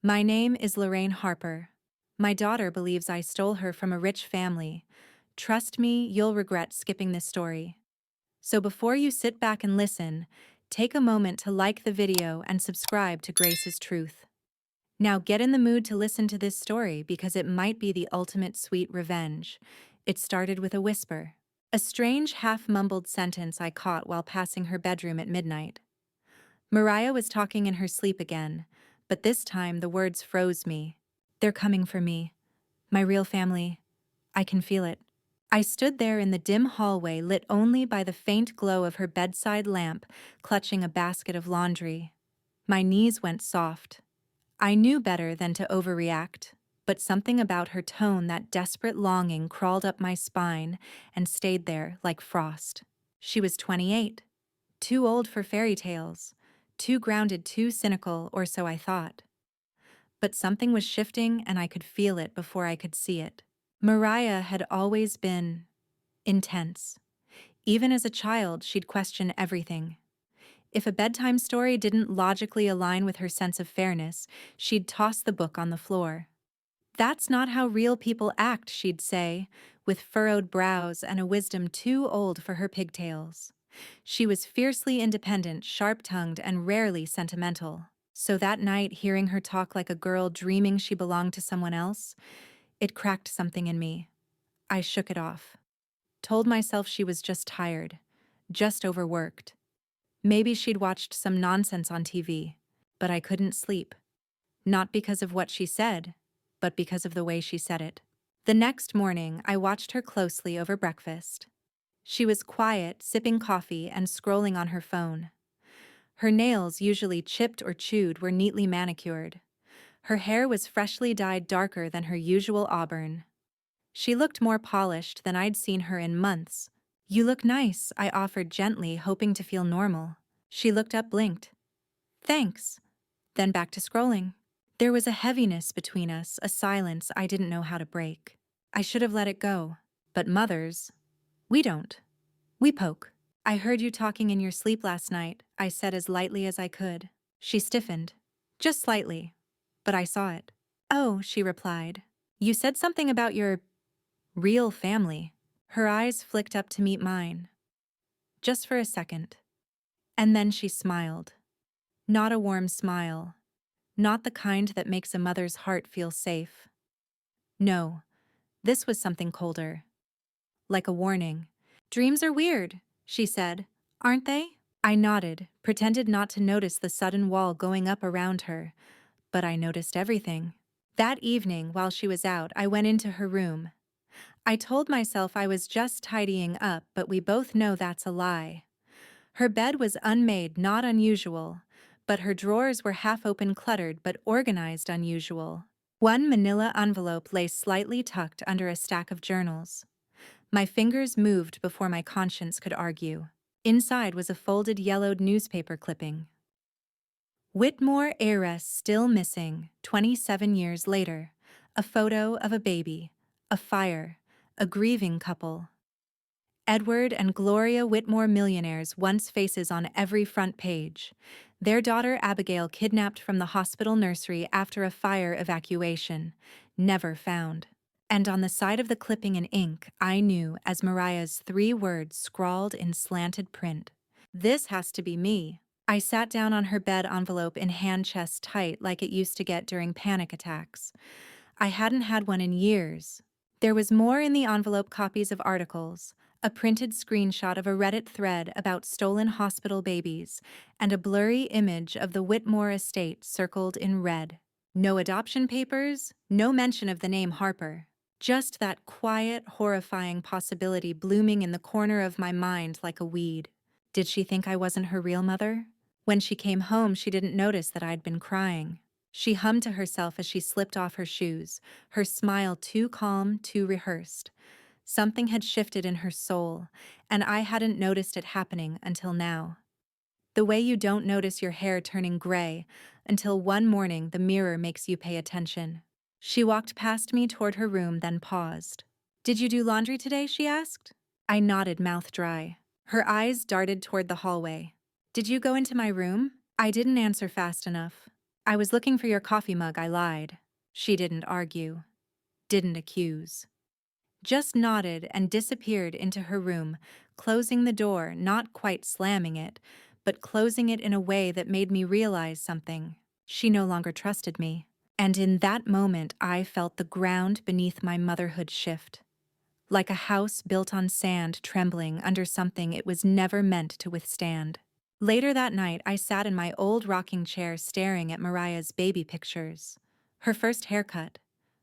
My name is Lorraine Harper. My daughter believes I stole her from a rich family. Trust me, you'll regret skipping this story. So before you sit back and listen, take a moment to like the video and subscribe to Grace's Truth. Now get in the mood to listen to this story because it might be the ultimate sweet revenge. It started with a whisper. A strange half-mumbled sentence I caught while passing her bedroom at midnight. Mariah was talking in her sleep again, but this time the words froze me. They're coming for me. My real family. I can feel it. I stood there in the dim hallway lit only by the faint glow of her bedside lamp, clutching a basket of laundry. My knees went soft. I knew better than to overreact, but something about her tone, that desperate longing, crawled up my spine and stayed there like frost. She was 28. Too old for fairy tales. Too grounded, too cynical, or so I thought. But something was shifting and I could feel it before I could see it. Mariah had always been intense. Even as a child, she'd question everything. If a bedtime story didn't logically align with her sense of fairness, she'd toss the book on the floor. "That's not how real people act," she'd say, with furrowed brows and a wisdom too old for her pigtails. She was fiercely independent, sharp-tongued, and rarely sentimental. So that night, hearing her talk like a girl dreaming she belonged to someone else, it cracked something in me. I shook it off. Told myself she was just tired, just overworked. Maybe she'd watched some nonsense on TV, but I couldn't sleep. Not because of what she said, but because of the way she said it. The next morning, I watched her closely over breakfast. She was quiet, sipping coffee and scrolling on her phone. Her nails, usually chipped or chewed, were neatly manicured. Her hair was freshly dyed darker than her usual auburn. She looked more polished than I'd seen her in months. "You look nice," I offered gently, hoping to feel normal. She looked up, blinked. "Thanks." Then back to scrolling. There was a heaviness between us, a silence I didn't know how to break. I should have let it go. But mothers, we don't. We poke. "I heard you talking in your sleep last night," I said as lightly as I could. She stiffened. Just slightly. But I saw it. "Oh," she replied. "You said something about your real family." Her eyes flicked up to meet mine. Just for a second. And then she smiled. Not a warm smile. Not the kind that makes a mother's heart feel safe. No, this was something colder. Like a warning. "Dreams are weird," she said. "Aren't they?" I nodded, pretended not to notice the sudden wall going up around her, but I noticed everything. That evening, while she was out, I went into her room. I told myself I was just tidying up, but we both know that's a lie. Her bed was unmade, not unusual, but her drawers were half-open, cluttered, but organized, unusual. One manila envelope lay slightly tucked under a stack of journals. My fingers moved before my conscience could argue. Inside was a folded, yellowed newspaper clipping. "Whitmore Heiress still missing, 27 years later. A photo of a baby, a fire, a grieving couple. Edward and Gloria Whitmore, millionaires, once faces on every front page. Their daughter Abigail kidnapped from the hospital nursery after a fire evacuation. Never found." And on the side of the clipping in ink, I knew as Mariah's 3 words scrawled in slanted print. "This has to be me." I sat down on her bed, envelope in hand, chest tight like it used to get during panic attacks. I hadn't had one in years. There was more in the envelope: copies of articles, a printed screenshot of a Reddit thread about stolen hospital babies, and a blurry image of the Whitmore estate circled in red. No adoption papers, no mention of the name Harper. Just that quiet, horrifying possibility blooming in the corner of my mind like a weed. Did she think I wasn't her real mother? When she came home, she didn't notice that I'd been crying. She hummed to herself as she slipped off her shoes, her smile too calm, too rehearsed. Something had shifted in her soul, and I hadn't noticed it happening until now. The way you don't notice your hair turning gray until one morning the mirror makes you pay attention. She walked past me toward her room, then paused. "Did you do laundry today?" she asked. I nodded, mouth dry. Her eyes darted toward the hallway. "Did you go into my room?" I didn't answer fast enough. I was looking for your coffee mug, I lied. She didn't argue, didn't accuse. Just nodded and disappeared into her room, closing the door, not quite slamming it, but closing it in a way that made me realize something. She no longer trusted me. And in that moment, I felt the ground beneath my motherhood shift. Like a house built on sand trembling under something it was never meant to withstand. Later that night, I sat in my old rocking chair staring at Mariah's baby pictures. Her first haircut,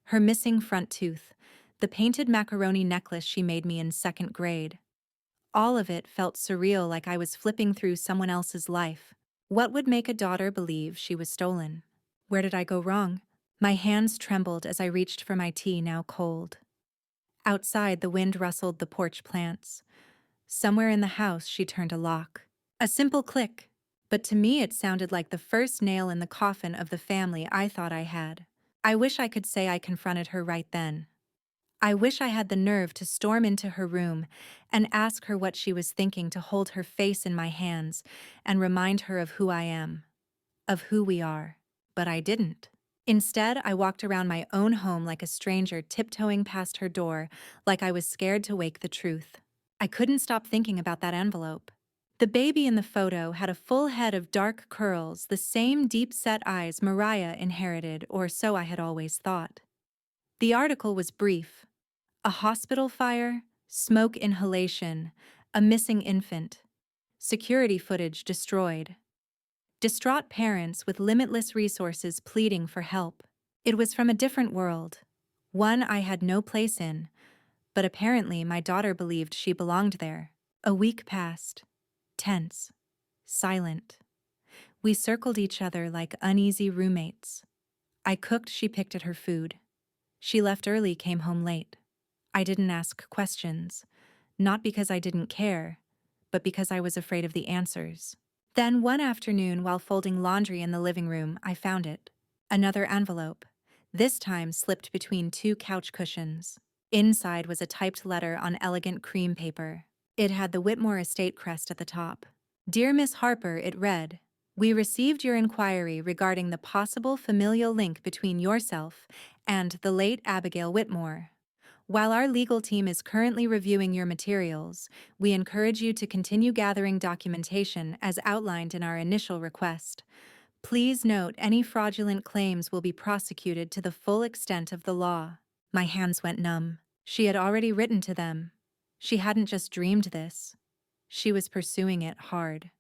her missing front tooth, the painted macaroni necklace she made me in second grade. All of it felt surreal, like I was flipping through someone else's life. What would make a daughter believe she was stolen? Where did I go wrong? My hands trembled as I reached for my tea, now cold. Outside, the wind rustled the porch plants. Somewhere in the house, she turned a lock. A simple click, but to me it sounded like the first nail in the coffin of the family I thought I had. I wish I could say I confronted her right then. I wish I had the nerve to storm into her room and ask her what she was thinking, to hold her face in my hands and remind her of who I am, of who we are. But I didn't. Instead, I walked around my own home like a stranger, tiptoeing past her door, like I was scared to wake the truth. I couldn't stop thinking about that envelope. The baby in the photo had a full head of dark curls, the same deep-set eyes Mariah inherited, or so I had always thought. The article was brief. A hospital fire, smoke inhalation, a missing infant, security footage destroyed. Distraught parents with limitless resources pleading for help. It was from a different world, one I had no place in, but apparently my daughter believed she belonged there. A week passed. Tense. Silent. We circled each other like uneasy roommates. I cooked, she picked at her food. She left early, came home late. I didn't ask questions, not because I didn't care, but because I was afraid of the answers. Then one afternoon, while folding laundry in the living room, I found it. Another envelope, this time slipped between two couch cushions. Inside was a typed letter on elegant cream paper. It had the Whitmore estate crest at the top. Dear Miss Harper, it read, "We received your inquiry regarding the possible familial link between yourself and the late Abigail Whitmore. While our legal team is currently reviewing your materials, we encourage you to continue gathering documentation as outlined in our initial request. Please note any fraudulent claims will be prosecuted to the full extent of the law." My hands went numb. She had already written to them. She hadn't just dreamed this. She was pursuing it hard.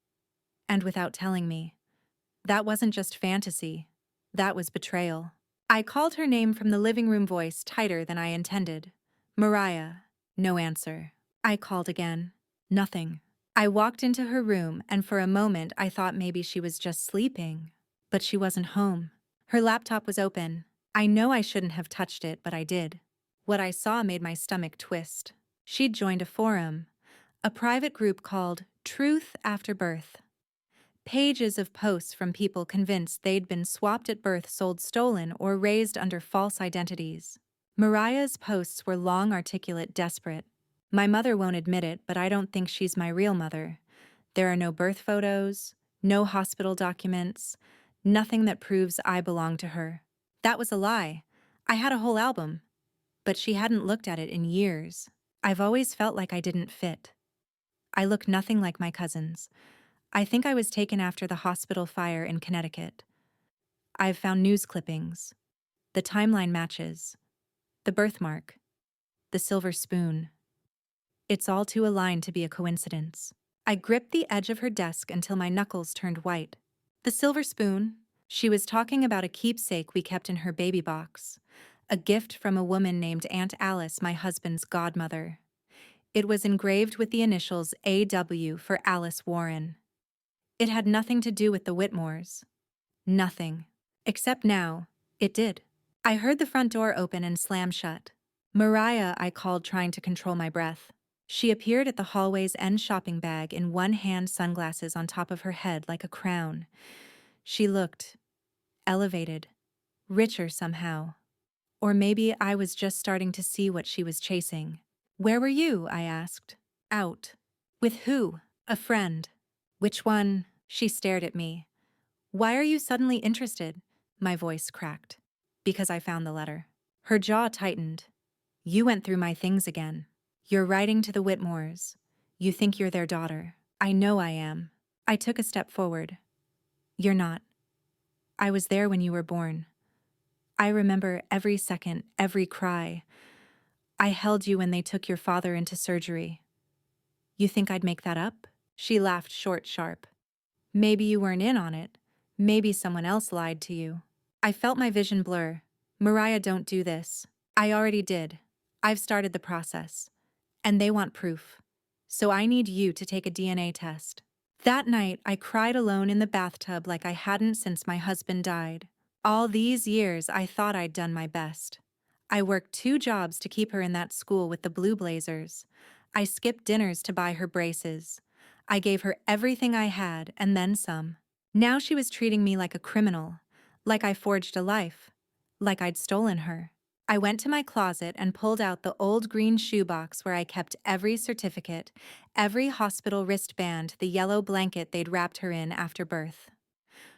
And without telling me. That wasn't just fantasy. That was betrayal. I called her name from the living room, voice tighter than I intended. Mariah. No answer. I called again. Nothing. I walked into her room, and for a moment I thought maybe she was just sleeping. But she wasn't home. Her laptop was open. I know I shouldn't have touched it, but I did. What I saw made my stomach twist. She'd joined a forum, a private group called Truth After Birth. Pages of posts from people convinced they'd been swapped at birth, sold stolen, or raised under false identities. Mariah's posts were long, articulate, desperate. My mother won't admit it, but I don't think she's my real mother. There are no birth photos, no hospital documents, nothing that proves I belong to her. That was a lie. I had a whole album. But she hadn't looked at it in years. I've always felt like I didn't fit. I look nothing like my cousins. I think I was taken after the hospital fire in Connecticut. I've found news clippings. The timeline matches. The birthmark. The silver spoon. It's all too aligned to be a coincidence. I gripped the edge of her desk until my knuckles turned white. The silver spoon? She was talking about a keepsake we kept in her baby box. A gift from a woman named Aunt Alice, my husband's godmother. It was engraved with the initials AW for Alice Warren. It had nothing to do with the Whitmores. Nothing. Except now, it did. I heard the front door open and slam shut. Mariah, I called, trying to control my breath. She appeared at the hallway's end, shopping bag in one hand, sunglasses on top of her head like a crown. She looked elevated, richer somehow. Or maybe I was just starting to see what she was chasing. "Where were you?" I asked. "Out." "With who?" "A friend." "Which one?" She stared at me. "Why are you suddenly interested?" My voice cracked. Because I found the letter. Her jaw tightened. You went through my things again. You're writing to the Whitmores. You think you're their daughter. I know I am. I took a step forward. You're not. I was there when you were born. I remember every second, every cry. I held you when they took your father into surgery. You think I'd make that up? She laughed short, sharp. Maybe you weren't in on it. Maybe someone else lied to you. I felt my vision blur. Mariah, don't do this. I already did. I've started the process. And they want proof. So I need you to take a DNA test. That night, I cried alone in the bathtub like I hadn't since my husband died. All these years, I thought I'd done my best. I worked 2 jobs to keep her in that school with the blue blazers. I skipped dinners to buy her braces. I gave her everything I had and then some. Now she was treating me like a criminal, like I forged a life, like I'd stolen her. I went to my closet and pulled out the old green shoebox where I kept every certificate, every hospital wristband, the yellow blanket they'd wrapped her in after birth.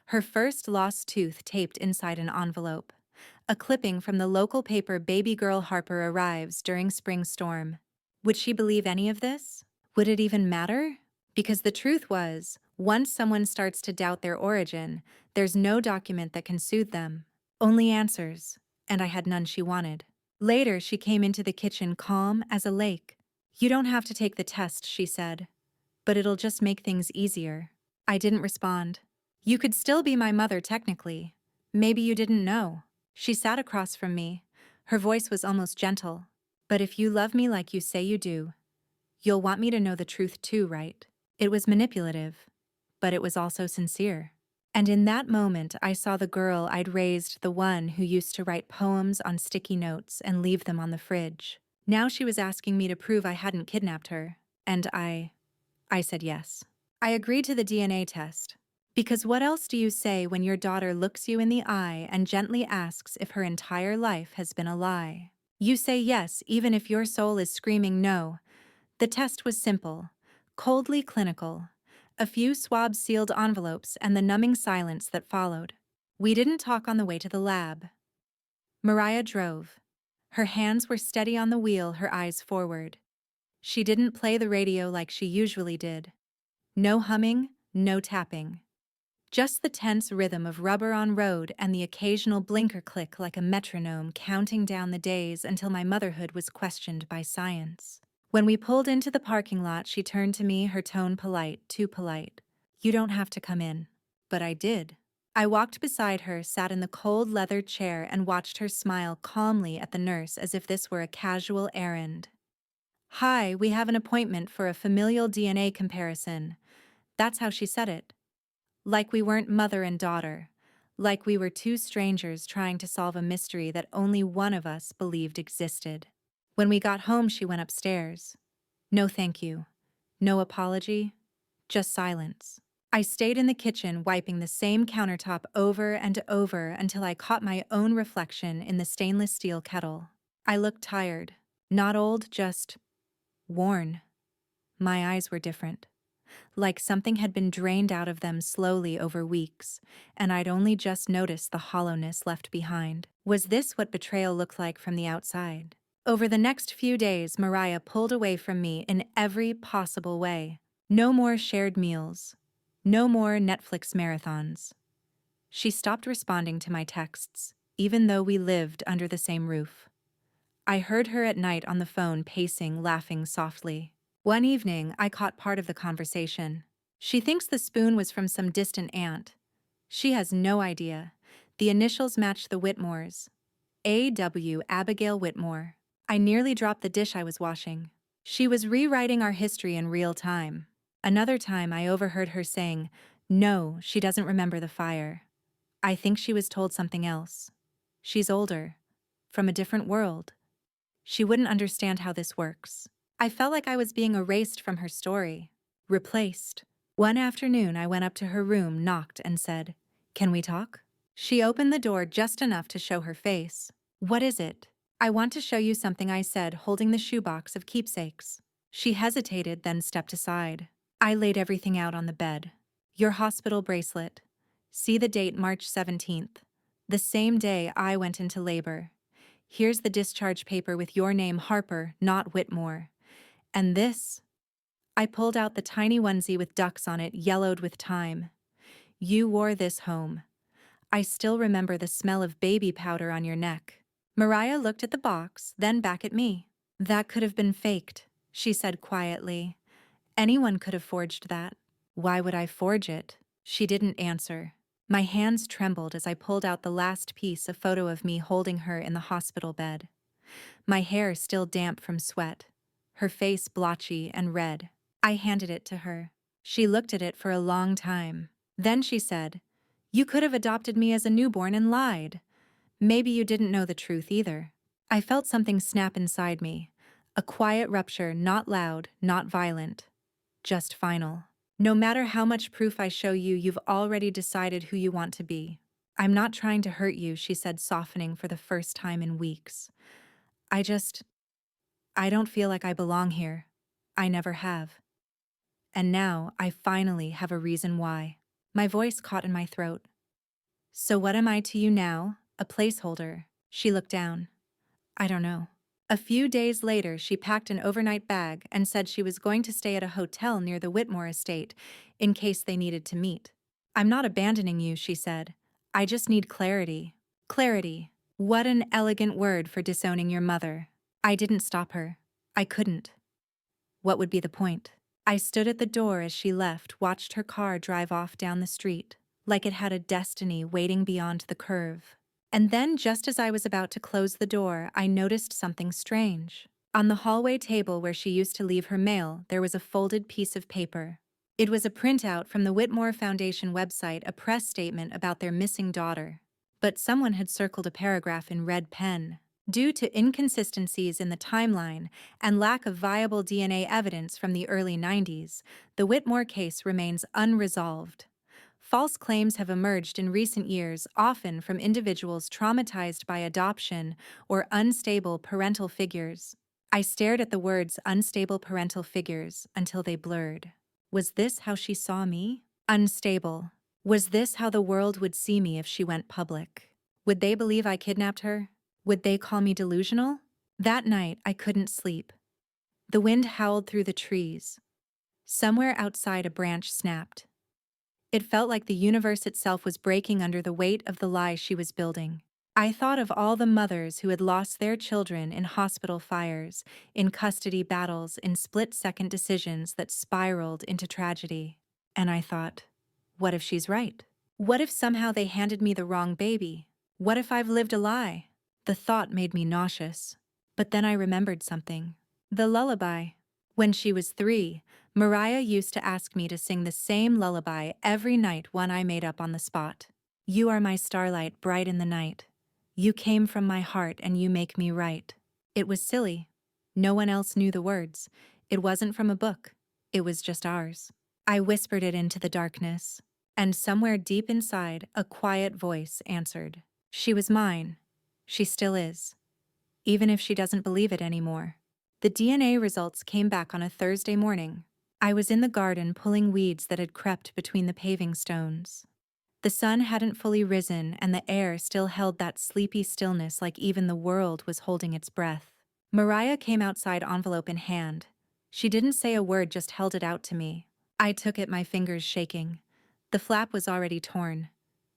Her first lost tooth taped inside an envelope. A clipping from the local paper Baby Girl Harper arrives during spring storm. Would she believe any of this? Would it even matter? Because the truth was, once someone starts to doubt their origin, there's no document that can soothe them. Only answers, and I had none she wanted. Later, she came into the kitchen calm as a lake. You don't have to take the test, she said. But it'll just make things easier. I didn't respond. You could still be my mother technically. Maybe you didn't know. She sat across from me. Her voice was almost gentle. But if you love me like you say you do, you'll want me to know the truth too, right? It was manipulative, but it was also sincere. And in that moment, I saw the girl I'd raised, the one who used to write poems on sticky notes and leave them on the fridge. Now she was asking me to prove I hadn't kidnapped her, and I said yes. I agreed to the DNA test. Because what else do you say when your daughter looks you in the eye and gently asks if her entire life has been a lie? You say yes, even if your soul is screaming no. The test was simple, coldly clinical. A few swab-sealed envelopes and the numbing silence that followed. We didn't talk on the way to the lab. Mariah drove. Her hands were steady on the wheel, her eyes forward. She didn't play the radio like she usually did. No humming, no tapping. Just the tense rhythm of rubber on road and the occasional blinker click like a metronome counting down the days until my motherhood was questioned by science. When we pulled into the parking lot, she turned to me, her tone polite, too polite. You don't have to come in. But I did. I walked beside her, sat in the cold leather chair, and watched her smile calmly at the nurse as if this were a casual errand. Hi, we have an appointment for a familial DNA comparison. That's how she said it. Like we weren't mother and daughter. Like we were 2 strangers trying to solve a mystery that only one of us believed existed. When we got home, she went upstairs. No thank you. No apology. Just silence. I stayed in the kitchen, wiping the same countertop over and over until I caught my own reflection in the stainless steel kettle. I looked tired. Not old, just worn. My eyes were different. Like something had been drained out of them slowly over weeks, and I'd only just noticed the hollowness left behind. Was this what betrayal looked like from the outside? Over the next few days, Mariah pulled away from me in every possible way. No more shared meals. No more Netflix marathons. She stopped responding to my texts, even though we lived under the same roof. I heard her at night on the phone pacing, laughing softly. One evening, I caught part of the conversation. She thinks the spoon was from some distant aunt. She has no idea. The initials match the Whitmores. A.W. Abigail Whitmore. I nearly dropped the dish I was washing. She was rewriting our history in real time. Another time, I overheard her saying, "No, she doesn't remember the fire." I think she was told something else. She's older. From a different world. She wouldn't understand how this works. I felt like I was being erased from her story. Replaced. One afternoon, I went up to her room, knocked, and said, "Can we talk?" She opened the door just enough to show her face. "What is it?" "I want to show you something," I said, holding the shoebox of keepsakes. She hesitated, then stepped aside. I laid everything out on the bed. Your hospital bracelet. See the date, March 17th. The same day I went into labor. Here's the discharge paper with your name, Harper, not Whitmore. And this? I pulled out the tiny onesie with ducks on it, yellowed with time. You wore this home. I still remember the smell of baby powder on your neck. Mariah looked at the box, then back at me. That could have been faked, she said quietly. Anyone could have forged that. Why would I forge it? She didn't answer. My hands trembled as I pulled out the last piece, a photo of me holding her in the hospital bed. My hair still damp from sweat, her face blotchy and red. I handed it to her. She looked at it for a long time. Then she said, "You could have adopted me as a newborn and lied. Maybe you didn't know the truth either." I felt something snap inside me. A quiet rupture, not loud, not violent. Just final. No matter how much proof I show you, you've already decided who you want to be. I'm not trying to hurt you, she said, softening for the first time in weeks. I don't feel like I belong here. I never have. And now I finally have a reason why. My voice caught in my throat. So what am I to you now? A placeholder. She looked down. I don't know. A few days later, she packed an overnight bag and said she was going to stay at a hotel near the Whitmore estate in case they needed to meet. I'm not abandoning you, she said. I just need clarity. Clarity. What an elegant word for disowning your mother. I didn't stop her. I couldn't. What would be the point? I stood at the door as she left, watched her car drive off down the street, like it had a destiny waiting beyond the curve. And then, just as I was about to close the door, I noticed something strange. On the hallway table where she used to leave her mail, there was a folded piece of paper. It was a printout from the Whitmore Foundation website, a press statement about their missing daughter. But someone had circled a paragraph in red pen. Due to inconsistencies in the timeline and lack of viable DNA evidence from the early 90s, the Whitmore case remains unresolved. False claims have emerged in recent years, often from individuals traumatized by adoption or unstable parental figures. I stared at the words unstable parental figures until they blurred. Was this how she saw me? Unstable. Was this how the world would see me if she went public? Would they believe I kidnapped her? Would they call me delusional? That night, I couldn't sleep. The wind howled through the trees. Somewhere outside, a branch snapped. It felt like the universe itself was breaking under the weight of the lie she was building. I thought of all the mothers who had lost their children in hospital fires, in custody battles, in split-second decisions that spiraled into tragedy. And I thought, what if she's right? What if somehow they handed me the wrong baby? What if I've lived a lie? The thought made me nauseous. But then I remembered something. The lullaby. When she was 3, Mariah used to ask me to sing the same lullaby every night, one I made up on the spot. You are my starlight, bright in the night. You came from my heart and you make me right. It was silly. No one else knew the words. It wasn't from a book. It was just ours. I whispered it into the darkness. And somewhere deep inside, a quiet voice answered. She was mine. She still is. Even if she doesn't believe it anymore. The DNA results came back on a Thursday morning. I was in the garden pulling weeds that had crept between the paving stones. The sun hadn't fully risen and the air still held that sleepy stillness, like even the world was holding its breath. Mariah came outside, envelope in hand. She didn't say a word, just held it out to me. I took it, my fingers shaking. The flap was already torn.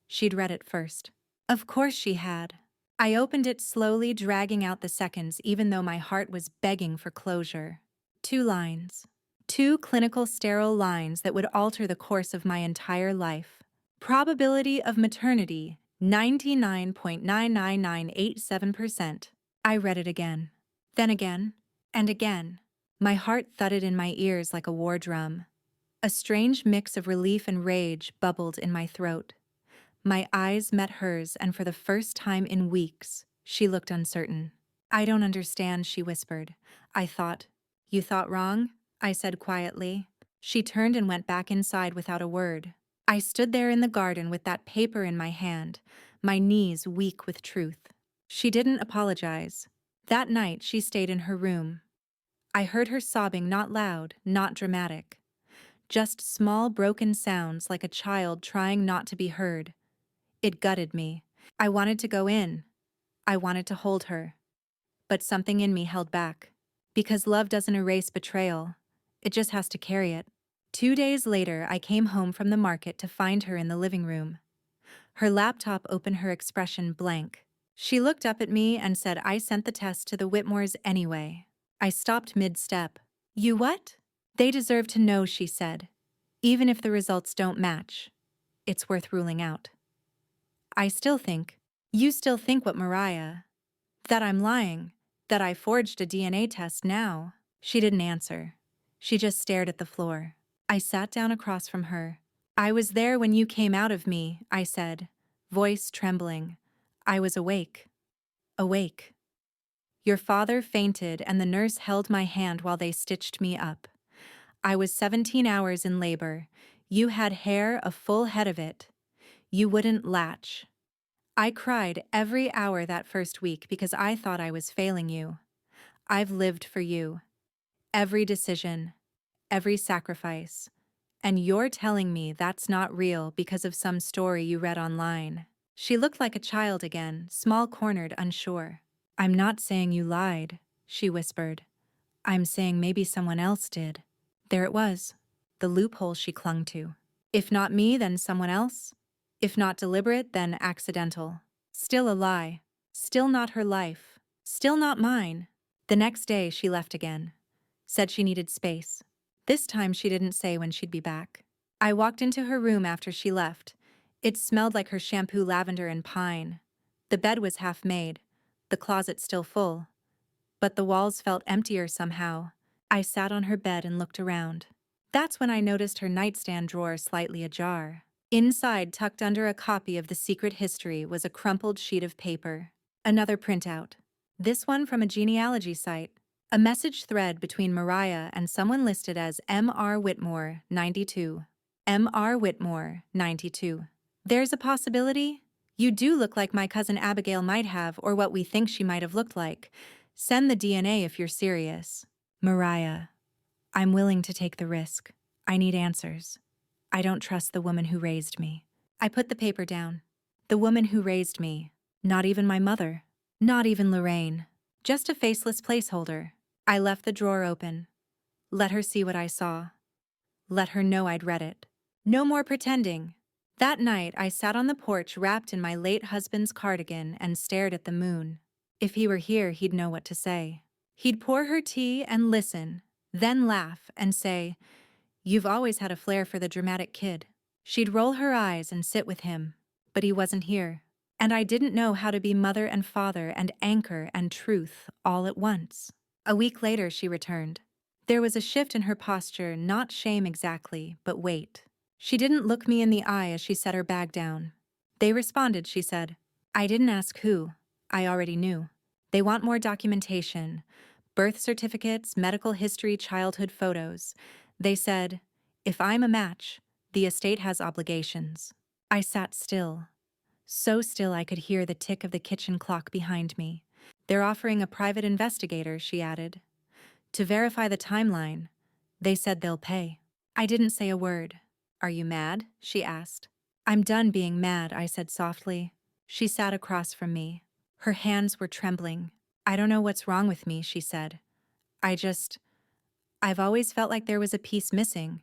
She'd read it first. Of course she had. I opened it slowly, dragging out the seconds, even though my heart was begging for closure. 2 lines. 2 clinical sterile lines that would alter the course of my entire life. Probability of maternity, 99.99987%. I read it again. Then again. And again. My heart thudded in my ears like a war drum. A strange mix of relief and rage bubbled in my throat. My eyes met hers, and for the first time in weeks, she looked uncertain. I don't understand, she whispered. I thought. You thought wrong? I said quietly. She turned and went back inside without a word. I stood there in the garden with that paper in my hand, my knees weak with truth. She didn't apologize. That night, she stayed in her room. I heard her sobbing, not loud, not dramatic. Just small broken sounds like a child trying not to be heard. It gutted me. I wanted to go in. I wanted to hold her. But something in me held back. Because love doesn't erase betrayal. It just has to carry it. 2 days later, I came home from the market to find her in the living room. Her laptop open, her expression blank. She looked up at me and said, "I sent the test to the Whitmores anyway." I stopped mid-step. "You what?" "They deserve to know," she said. "Even if the results don't match, it's worth ruling out." I still think. You still think what, Mariah? That I'm lying? That I forged a DNA test now? She didn't answer. She just stared at the floor. I sat down across from her. "I was there when you came out of me," I said, voice trembling. "I was awake. Awake. Your father fainted and the nurse held my hand while they stitched me up. I was 17 hours in labor. You had hair, a full head of it. You wouldn't latch. I cried every hour that first week because I thought I was failing you. I've lived for you. Every decision, every sacrifice. And you're telling me that's not real because of some story you read online." She looked like a child again, small-cornered, unsure. "I'm not saying you lied," she whispered. "I'm saying maybe someone else did." There it was, the loophole she clung to. If not me, then someone else. If not deliberate, then accidental. Still a lie. Still not her life. Still not mine. The next day, she left again. Said she needed space. This time she didn't say when she'd be back. I walked into her room after she left. It smelled like her shampoo, lavender and pine. The bed was half made, the closet still full. But the walls felt emptier somehow. I sat on her bed and looked around. That's when I noticed her nightstand drawer slightly ajar. Inside, tucked under a copy of The Secret History, was a crumpled sheet of paper. Another printout. This one from a genealogy site. A message thread between Mariah and someone listed as M.R. Whitmore, 92. M.R. Whitmore, 92. There's a possibility? You do look like my cousin Abigail might have, or what we think she might have looked like. Send the DNA if you're serious. Mariah. I'm willing to take the risk. I need answers. I don't trust the woman who raised me. I put the paper down. The woman who raised me. Not even my mother. Not even Lorraine. Just a faceless placeholder. I left the drawer open. Let her see what I saw. Let her know I'd read it. No more pretending. That night, I sat on the porch wrapped in my late husband's cardigan and stared at the moon. If he were here, he'd know what to say. He'd pour her tea and listen, then laugh and say, "You've always had a flair for the dramatic kid." She'd roll her eyes and sit with him, but he wasn't here. And I didn't know how to be mother and father and anchor and truth all at once. A week later, she returned. There was a shift in her posture, not shame exactly, but weight. She didn't look me in the eye as she set her bag down. "They responded," she said. "I didn't ask who. I already knew. They want more documentation. Birth certificates, medical history, childhood photos. They said, if I'm a match, the estate has obligations." I sat still. So still I could hear the tick of the kitchen clock behind me. "They're offering a private investigator," she added. "To verify the timeline. They said they'll pay." I didn't say a word. "Are you mad?" she asked. "I'm done being mad," I said softly. She sat across from me. Her hands were trembling. "I don't know what's wrong with me," she said. I've always felt like there was a piece missing.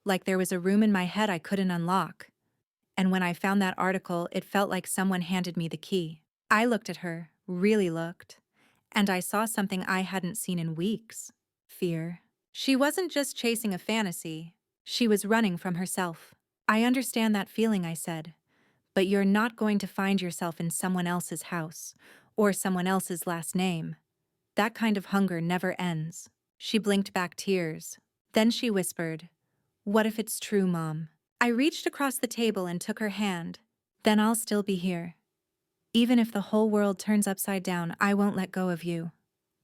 Like there was a room in my head I couldn't unlock. And when I found that article, it felt like someone handed me the key." I looked at her, really looked, and I saw something I hadn't seen in weeks. Fear. She wasn't just chasing a fantasy. She was running from herself. "I understand that feeling," I said, "but you're not going to find yourself in someone else's house, or someone else's last name. That kind of hunger never ends." She blinked back tears. Then she whispered, "What if it's true, Mom?" I reached across the table and took her hand. "Then I'll still be here. Even if the whole world turns upside down, I won't let go of you.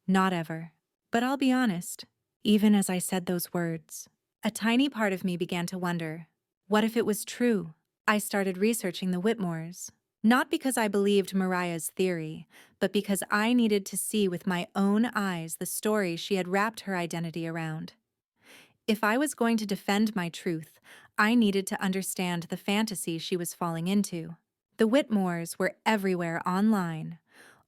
Not ever." But I'll be honest, even as I said those words, a tiny part of me began to wonder, what if it was true? I started researching the Whitmores. Not because I believed Mariah's theory, but because I needed to see with my own eyes the story she had wrapped her identity around. If I was going to defend my truth, I needed to understand the fantasy she was falling into. The Whitmores were everywhere online.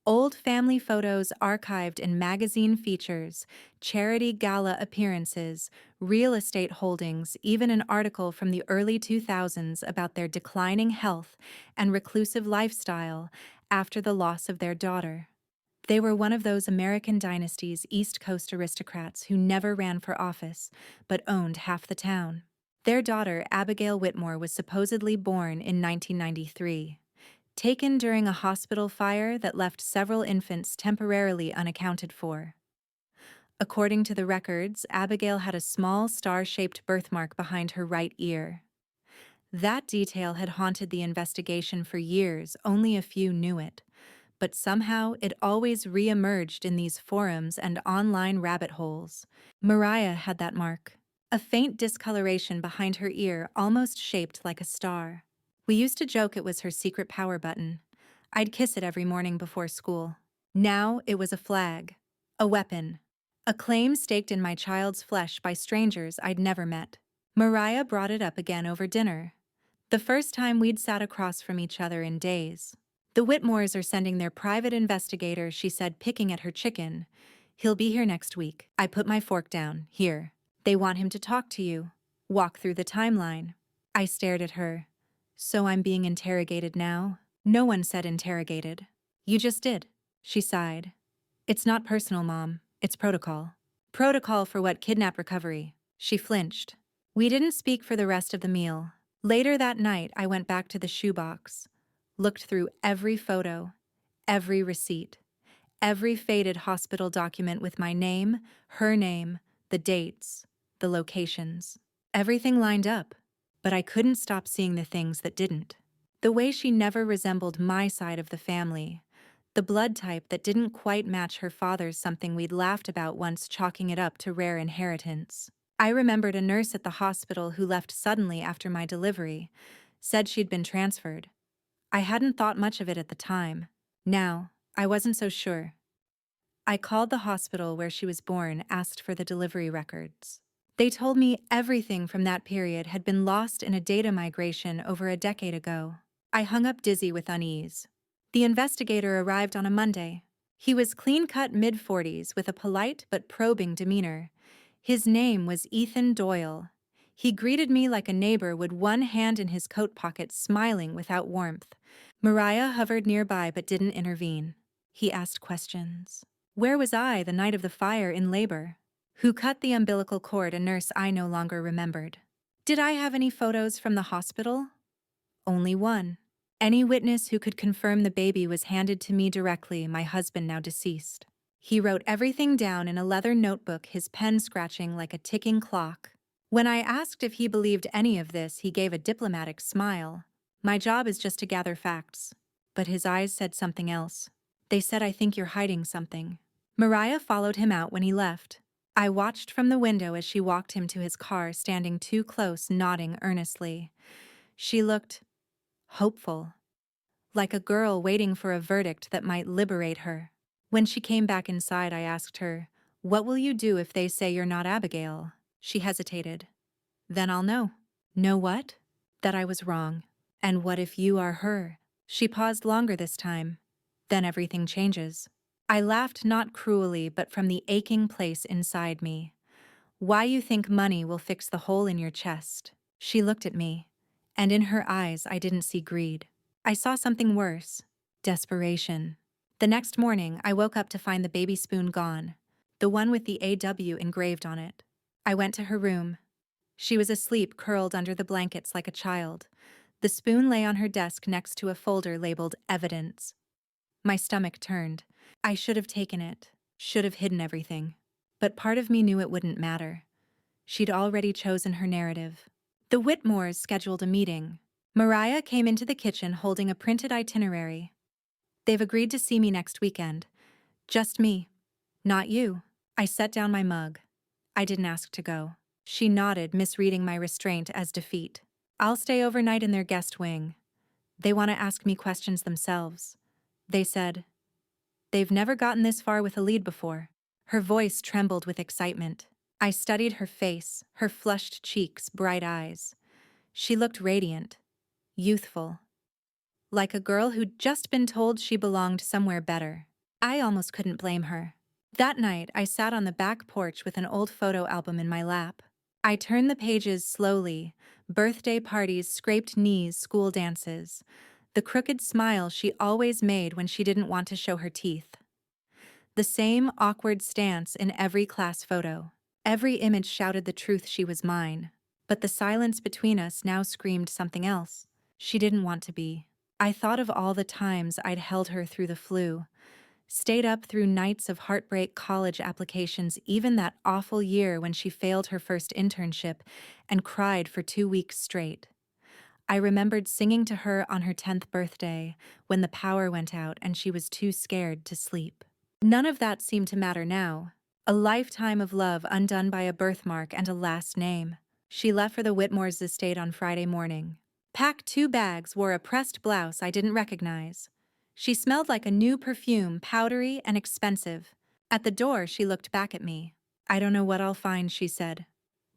Old family photos archived in magazine features, charity gala appearances, real estate holdings, even an article from the early 2000s about their declining health and reclusive lifestyle after the loss of their daughter. They were one of those American dynasties East Coast aristocrats who never ran for office, but owned half the town. Their daughter, Abigail Whitmore, was supposedly born in 1993. Taken during a hospital fire that left several infants temporarily unaccounted for. According to the records, Abigail had a small star-shaped birthmark behind her right ear. That detail had haunted the investigation for years, only a few knew it. But somehow it always re-emerged in these forums and online rabbit holes. Mariah had that mark. A faint discoloration behind her ear, almost shaped like a star. We used to joke it was her secret power button. I'd kiss it every morning before school. Now it was a flag. A weapon. A claim staked in my child's flesh by strangers I'd never met. Mariah brought it up again over dinner. The first time we'd sat across from each other in days. The Whitmores are sending their private investigator, she said, picking at her chicken. He'll be here next week. I put my fork down. Here. They want him to talk to you. Walk through the timeline. I stared at her. So I'm being interrogated now? No one said interrogated. You just did. She sighed. It's not personal, Mom. It's protocol. Protocol for what? Kidnap recovery. She flinched. We didn't speak for the rest of the meal. Later that night, I went back to the shoebox. Looked through every photo, every receipt, every faded hospital document with my name, her name, the dates, the locations. Everything lined up, but I couldn't stop seeing the things that didn't. The way she never resembled my side of the family. The blood type that didn't quite match her father's, something we'd laughed about once, chalking it up to rare inheritance. I remembered a nurse at the hospital who left suddenly after my delivery, said she'd been transferred. I hadn't thought much of it at the time. Now, I wasn't so sure. I called the hospital where she was born, asked for the delivery records. They told me everything from that period had been lost in a data migration over a decade ago. I hung up dizzy with unease. The investigator arrived on a Monday. He was clean-cut mid-40s with a polite but probing demeanor. His name was Ethan Doyle. He greeted me like a neighbor would, one hand in his coat pocket, smiling without warmth. Mariah hovered nearby but didn't intervene. He asked questions. Where was I the night of the fire in labor? Who cut the umbilical cord? A nurse I no longer remembered. Did I have any photos from the hospital? Only one. Any witness who could confirm the baby was handed to me directly, my husband now deceased. He wrote everything down in a leather notebook, his pen scratching like a ticking clock. When I asked if he believed any of this, he gave a diplomatic smile. My job is just to gather facts. But his eyes said something else. They said, I think you're hiding something. Mariah followed him out when he left. I watched from the window as she walked him to his car, standing too close, nodding earnestly. She looked hopeful, like a girl waiting for a verdict that might liberate her. When she came back inside, I asked her, what will you do if they say you're not Abigail? She hesitated. Then I'll know. Know what? That I was wrong. And what if you are her? She paused longer this time. Then everything changes. I laughed, not cruelly, but from the aching place inside me. Why you think money will fix the hole in your chest? She looked at me, and in her eyes I didn't see greed. I saw something worse. Desperation. The next morning, I woke up to find the baby spoon gone, the one with the AW engraved on it. I went to her room. She was asleep, curled under the blankets like a child. The spoon lay on her desk next to a folder labeled Evidence. My stomach turned. I should have taken it, should have hidden everything. But part of me knew it wouldn't matter. She'd already chosen her narrative. The Whitmores scheduled a meeting. Mariah came into the kitchen holding a printed itinerary. They've agreed to see me next weekend. Just me. Not you. I set down my mug. I didn't ask to go. She nodded, misreading my restraint as defeat. I'll stay overnight in their guest wing. They want to ask me questions themselves. They said, they've never gotten this far with a lead before. Her voice trembled with excitement. I studied her face, her flushed cheeks, bright eyes. She looked radiant, youthful. like a girl who'd just been told she belonged somewhere better. I almost couldn't blame her. That night, I sat on the back porch with an old photo album in my lap. I turned the pages slowly: birthday parties, scraped knees, school dances, the crooked smile she always made when she didn't want to show her teeth. The same awkward stance in every class photo. Every image shouted the truth: she was mine. But the silence between us now screamed something else. She didn't want to be. I thought of all the times I'd held her through the flu, stayed up through nights of heartbreak, college applications, even that awful year when she failed her first internship and cried for 2 weeks straight. I remembered singing to her on her 10th birthday when the power went out and she was too scared to sleep. None of that seemed to matter now. A lifetime of love undone by a birthmark and a last name. She left for the Whitmore's estate on Friday morning. Packed 2 bags, wore a pressed blouse I didn't recognize. She smelled like a new perfume, powdery and expensive. At the door, she looked back at me. "I don't know what I'll find," she said,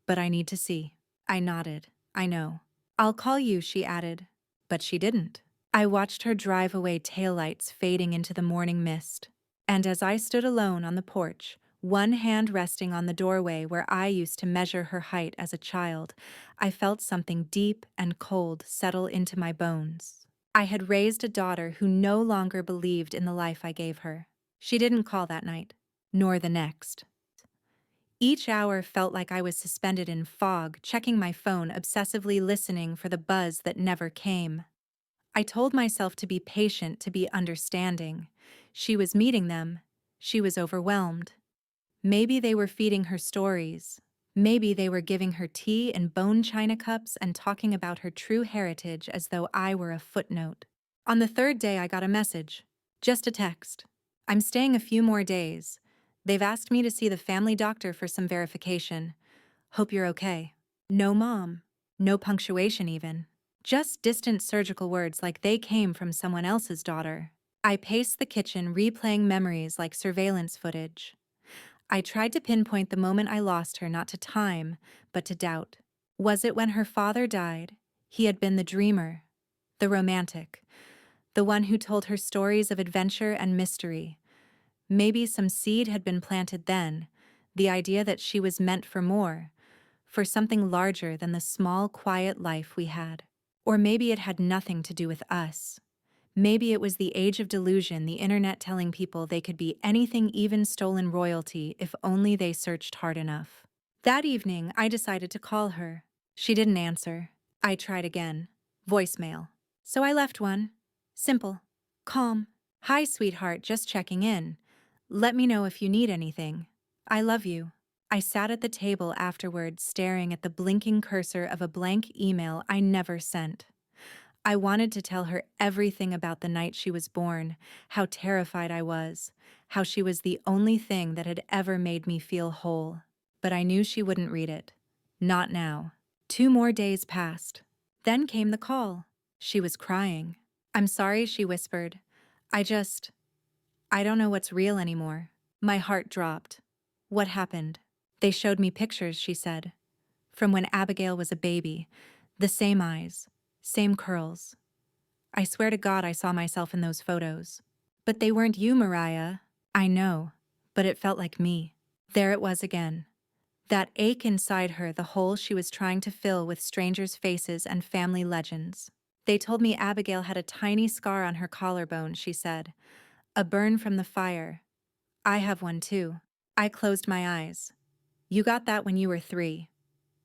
"but I need to see." I nodded. "I know." "I'll call you," she added. But she didn't. I watched her drive away, taillights fading into the morning mist. And as I stood alone on the porch, one hand resting on the doorway where I used to measure her height as a child, I felt something deep and cold settle into my bones. I had raised a daughter who no longer believed in the life I gave her. She didn't call that night, nor the next. Each hour felt like I was suspended in fog, checking my phone, obsessively listening for the buzz that never came. I told myself to be patient, to be understanding. She was meeting them. She was overwhelmed. Maybe they were feeding her stories. Maybe they were giving her tea in bone china cups and talking about her true heritage as though I were a footnote. On the 3rd day, I got a message. Just a text. "I'm staying a few more days. They've asked me to see the family doctor for some verification. Hope you're okay." No mom. No punctuation even. Just distant surgical words like they came from someone else's daughter. I paced the kitchen, replaying memories like surveillance footage. I tried to pinpoint the moment I lost her, not to time, but to doubt. Was it when her father died? He had been the dreamer, the romantic, the one who told her stories of adventure and mystery. Maybe some seed had been planted then, the idea that she was meant for more, for something larger than the small, quiet life we had. Or maybe it had nothing to do with us. Maybe it was the age of delusion, the internet telling people they could be anything, even stolen royalty, if only they searched hard enough. That evening, I decided to call her. She didn't answer. I tried again. Voicemail. So I left one. Simple. Calm. "Hi, sweetheart, just checking in. Let me know if you need anything. I love you." I sat at the table afterward, staring at the blinking cursor of a blank email I never sent. I wanted to tell her everything about the night she was born, how terrified I was, how she was the only thing that had ever made me feel whole. But I knew she wouldn't read it. Not now. 2 more days passed. Then came the call. She was crying. "I'm sorry," she whispered. I don't know what's real anymore." My heart dropped. "What happened?" "They showed me pictures," she said. "From when Abigail was a baby. The same eyes. Same curls. I swear to God I saw myself in those photos." "But they weren't you, Mariah." "I know, but it felt like me." There it was again. That ache inside her, the hole she was trying to fill with strangers' faces and family legends. "They told me Abigail had a tiny scar on her collarbone," she said. "A burn from the fire. I have one too." I closed my eyes. "You got that when you were 3.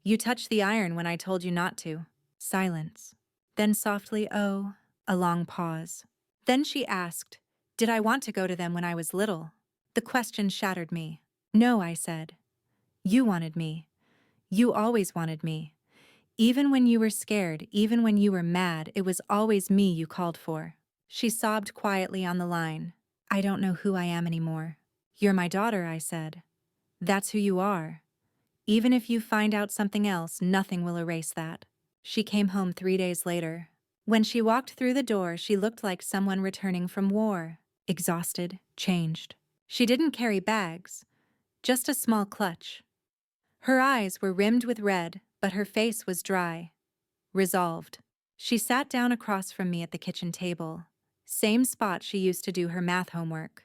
You touched the iron when I told you not to." Silence. Then softly, "Oh." A long pause. Then she asked, "Did I want to go to them when I was little?" The question shattered me. "No," I said. "You wanted me. You always wanted me. Even when you were scared, even when you were mad, it was always me you called for." She sobbed quietly on the line. "I don't know who I am anymore." "You're my daughter," I said. "That's who you are. Even if you find out something else, nothing will erase that." She came home 3 days later. When she walked through the door, she looked like someone returning from war. Exhausted, changed. She didn't carry bags, just a small clutch. Her eyes were rimmed with red, but her face was dry. Resolved. She sat down across from me at the kitchen table. Same spot she used to do her math homework.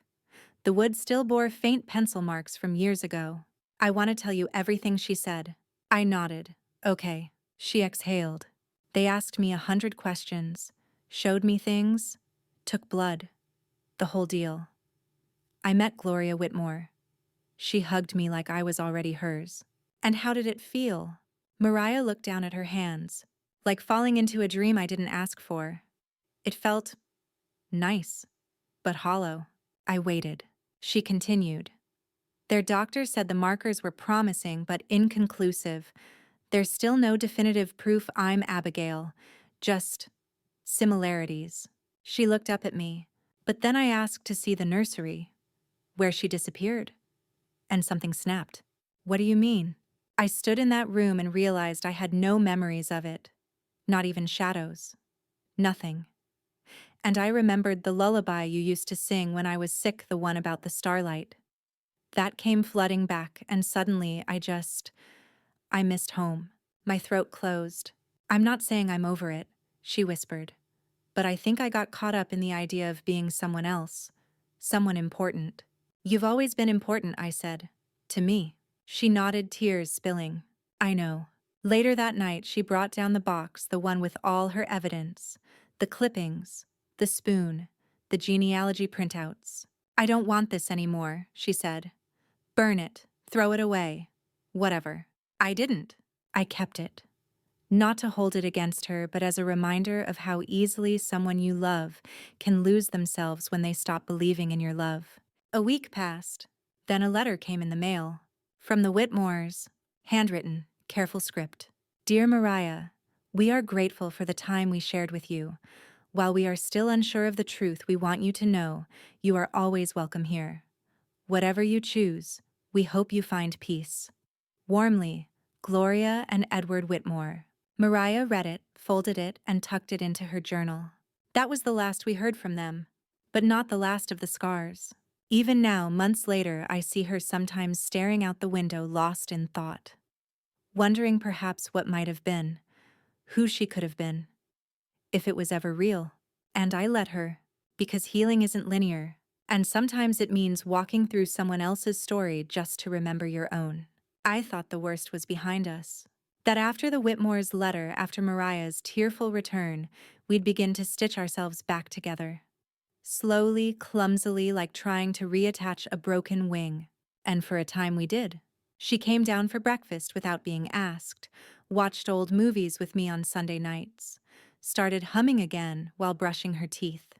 The wood still bore faint pencil marks from years ago. "I want to tell you everything," she said. I nodded. "Okay." She exhaled. "They asked me 100 questions, showed me things, took blood, the whole deal. I met Gloria Whitmore. She hugged me like I was already hers. And how did it feel?" Mariah looked down at her hands, like falling into a dream I didn't ask for. "It felt nice, but hollow." I waited. She continued. "Their doctor said the markers were promising but inconclusive. There's still no definitive proof I'm Abigail, just similarities." She looked up at me, but then I asked to see the nursery, where she disappeared, and something snapped. "What do you mean?" I stood in that room and realized I had no memories of it, not even shadows. Nothing. And I remembered the lullaby you used to sing when I was sick, the one about the starlight. That came flooding back, and suddenly I missed home. My throat closed. "I'm not saying I'm over it," she whispered, "but I think I got caught up in the idea of being someone else, someone important." "You've always been important," I said. "To me." She nodded, tears spilling. "I know." Later that night, she brought down the box, the one with all her evidence, the clippings, the spoon, the genealogy printouts. "I don't want this anymore," she said. "Burn it, throw it away, whatever." I didn't. I kept it. Not to hold it against her, but as a reminder of how easily someone you love can lose themselves when they stop believing in your love. A week passed. Then a letter came in the mail. From the Whitmores. Handwritten, careful script. "Dear Mariah, we are grateful for the time we shared with you. While we are still unsure of the truth, we want you to know you are always welcome here. Whatever you choose, we hope you find peace. Warmly, Gloria and Edward Whitmore." Mariah read it, folded it, and tucked it into her journal. That was the last we heard from them, but not the last of the scars. Even now, months later, I see her sometimes staring out the window, lost in thought, wondering perhaps what might have been, who she could have been, if it was ever real. And I let her, because healing isn't linear, and sometimes it means walking through someone else's story just to remember your own. I thought the worst was behind us. That after the Whitmores' letter, after Mariah's tearful return, we'd begin to stitch ourselves back together. Slowly, clumsily, like trying to reattach a broken wing. And for a time we did. She came down for breakfast without being asked, watched old movies with me on Sunday nights, started humming again while brushing her teeth.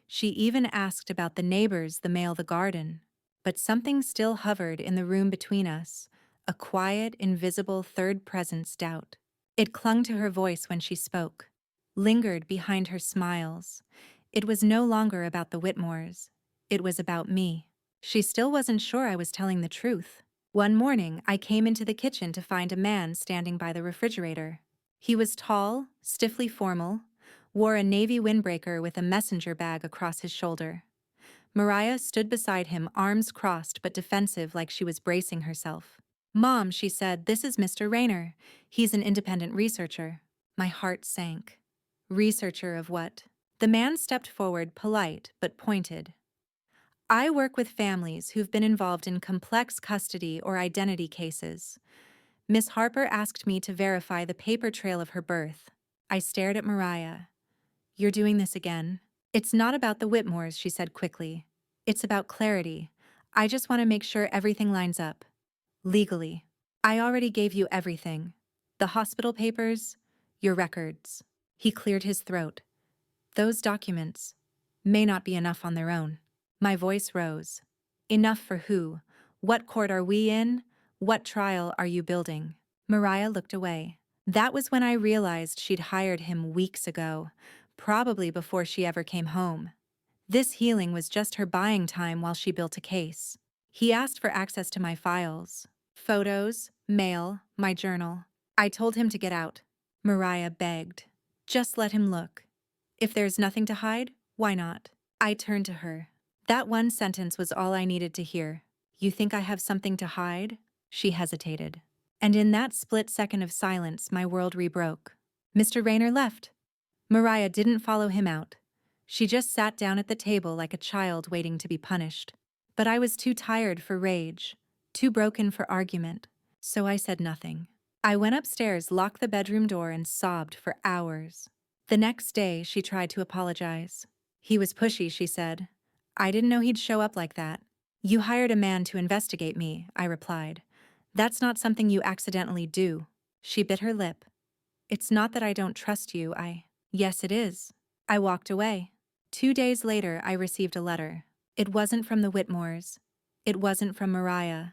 She even asked about the neighbors, the mail, the garden. But something still hovered in the room between us, a quiet, invisible third presence doubt. It clung to her voice when she spoke, lingered behind her smiles. It was no longer about the Whitmores. It was about me. She still wasn't sure I was telling the truth. One morning, I came into the kitchen to find a man standing by the refrigerator. He was tall, stiffly formal, wore a navy windbreaker with a messenger bag across his shoulder. Mariah stood beside him, arms crossed but defensive, like she was bracing herself. "Mom," she said, "this is Mr. Rayner. He's an independent researcher." My heart sank. Researcher of what? The man stepped forward, polite but pointed. "I work with families who've been involved in complex custody or identity cases. Miss Harper asked me to verify the paper trail of her birth." I stared at Mariah. "You're doing this again?" "It's not about the Whitmores," she said quickly. "It's about clarity. I just want to make sure everything lines up. Legally. I already gave you everything. The hospital papers, your records." He cleared his throat. "Those documents may not be enough on their own." My voice rose. "Enough for who? What court are we in? What trial are you building?" Mariah looked away. That was when I realized she'd hired him weeks ago, probably before she ever came home. This healing was just her buying time while she built a case. He asked for access to my files. Photos, mail, my journal. I told him to get out. Mariah begged. "Just let him look. If there's nothing to hide, why not?" I turned to her. That one sentence was all I needed to hear. "You think I have something to hide?" She hesitated. And in that split second of silence, my world rebroke. Mr. Rayner left. Mariah didn't follow him out. She just sat down at the table like a child waiting to be punished. But I was too tired for rage, too broken for argument, so I said nothing. I went upstairs, locked the bedroom door, and sobbed for hours. The next day, she tried to apologize. He was pushy, she said. I didn't know he'd show up like that. You hired a man to investigate me, I replied. That's not something you accidentally do. She bit her lip. It's not that I don't trust you, Yes, it is. I walked away. 2 days later, I received a letter. It wasn't from the Whitmores. It wasn't from Mariah.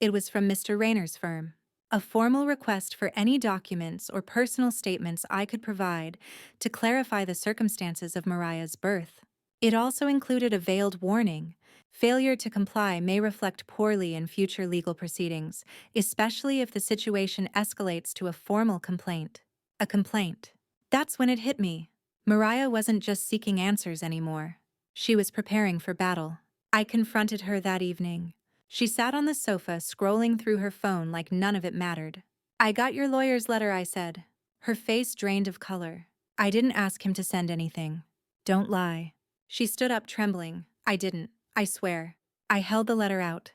It was from Mr. Rayner's firm. A formal request for any documents or personal statements I could provide to clarify the circumstances of Mariah's birth. It also included a veiled warning. Failure to comply may reflect poorly in future legal proceedings, especially if the situation escalates to a formal complaint. A complaint. That's when it hit me. Mariah wasn't just seeking answers anymore. She was preparing for battle. I confronted her that evening. She sat on the sofa, scrolling through her phone like none of it mattered. I got your lawyer's letter, I said. Her face drained of color. I didn't ask him to send anything. Don't lie. She stood up, trembling. I didn't. I swear. I held the letter out.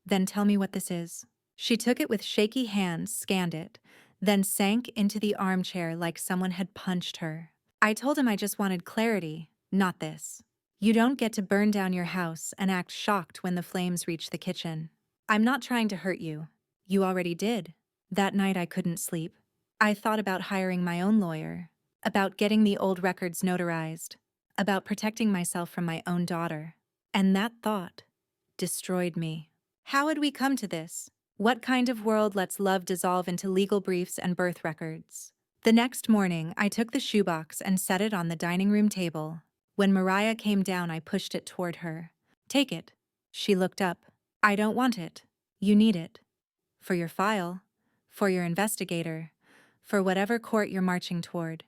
Then tell me what this is. She took it with shaky hands, scanned it, then sank into the armchair like someone had punched her. I told him I just wanted clarity, not this. You don't get to burn down your house and act shocked when the flames reach the kitchen. I'm not trying to hurt you. You already did. That night I couldn't sleep. I thought about hiring my own lawyer, about getting the old records notarized, about protecting myself from my own daughter. And that thought destroyed me. How had we come to this? What kind of world lets love dissolve into legal briefs and birth records? The next morning, I took the shoebox and set it on the dining room table. When Mariah came down, I pushed it toward her. Take it. She looked up. I don't want it. You need it. For your file. For your investigator. For whatever court you're marching toward.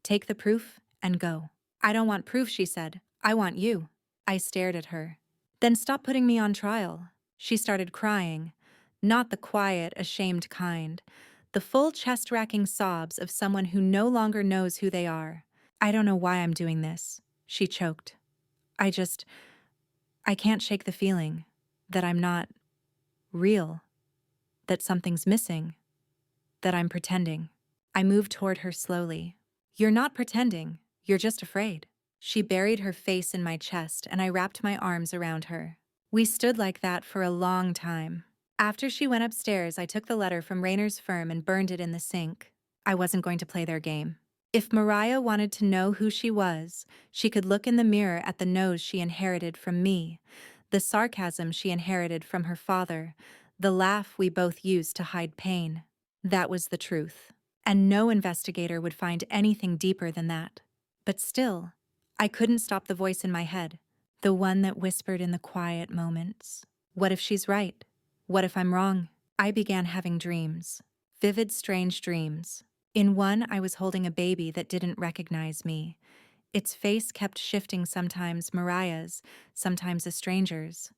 Take the proof and go. I don't want proof, she said. I want you. I stared at her. Then stop putting me on trial. She started crying. Not the quiet, ashamed kind. The full chest-racking sobs of someone who no longer knows who they are. I don't know why I'm doing this. She choked. I can't shake the feeling that I'm not real, that something's missing, that I'm pretending. I moved toward her slowly. You're not pretending, you're just afraid. She buried her face in my chest and I wrapped my arms around her. We stood like that for a long time. After she went upstairs, I took the letter from Rayner's firm and burned it in the sink. I wasn't going to play their game. If Mariah wanted to know who she was, she could look in the mirror at the nose she inherited from me, the sarcasm she inherited from her father, the laugh we both used to hide pain. That was the truth. And no investigator would find anything deeper than that. But still, I couldn't stop the voice in my head, the one that whispered in the quiet moments. What if she's right? What if I'm wrong? I began having dreams. Vivid, strange dreams. In one, I was holding a baby that didn't recognize me. Its face kept shifting, sometimes Mariah's, sometimes a stranger's.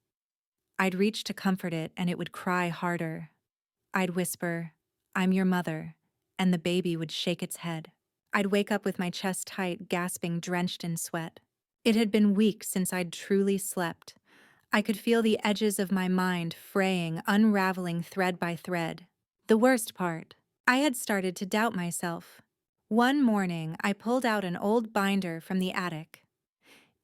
I'd reach to comfort it and it would cry harder. I'd whisper, "I'm your mother," and the baby would shake its head. I'd wake up with my chest tight, gasping, drenched in sweat. It had been weeks since I'd truly slept. I could feel the edges of my mind fraying, unraveling thread by thread. The worst part, I had started to doubt myself. One morning, I pulled out an old binder from the attic.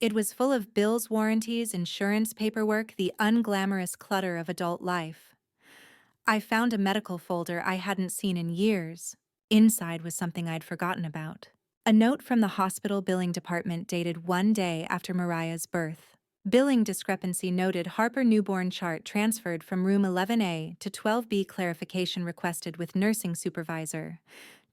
It was full of bills, warranties, insurance paperwork, the unglamorous clutter of adult life. I found a medical folder I hadn't seen in years. Inside was something I'd forgotten about. A note from the hospital billing department dated one day after Mariah's birth. Billing discrepancy noted: Harper newborn chart transferred from room 11A to 12B, clarification requested with nursing supervisor.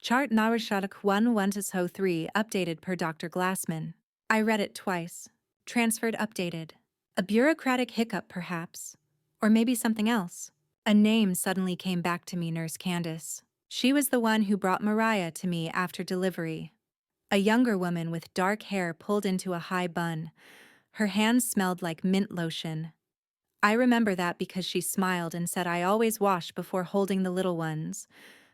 Chart Narashadak 1103 updated per Dr. Glassman. I read it twice. Transferred, updated. A bureaucratic hiccup, perhaps. Or maybe something else. A name suddenly came back to me: Nurse Candace. She was the one who brought Mariah to me after delivery. A younger woman with dark hair pulled into a high bun. Her hands smelled like mint lotion. I remember that because she smiled and said I always wash before holding the little ones.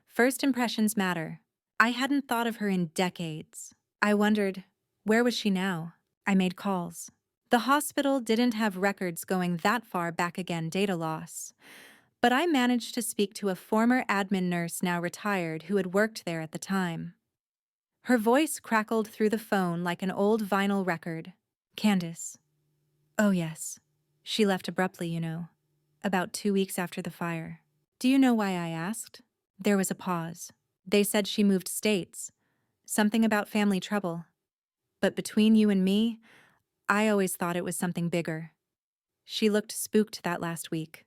First impressions matter. I hadn't thought of her in decades. I wondered, where was she now? I made calls. The hospital didn't have records going that far back again, data loss. But I managed to speak to a former admin nurse now retired who had worked there at the time. Her voice crackled through the phone like an old vinyl record. Candace. Oh yes. She left abruptly, about 2 weeks after the fire. Do you know why I asked? There was a pause. They said she moved states. Something about family trouble. But between you and me, I always thought it was something bigger. She looked spooked that last week.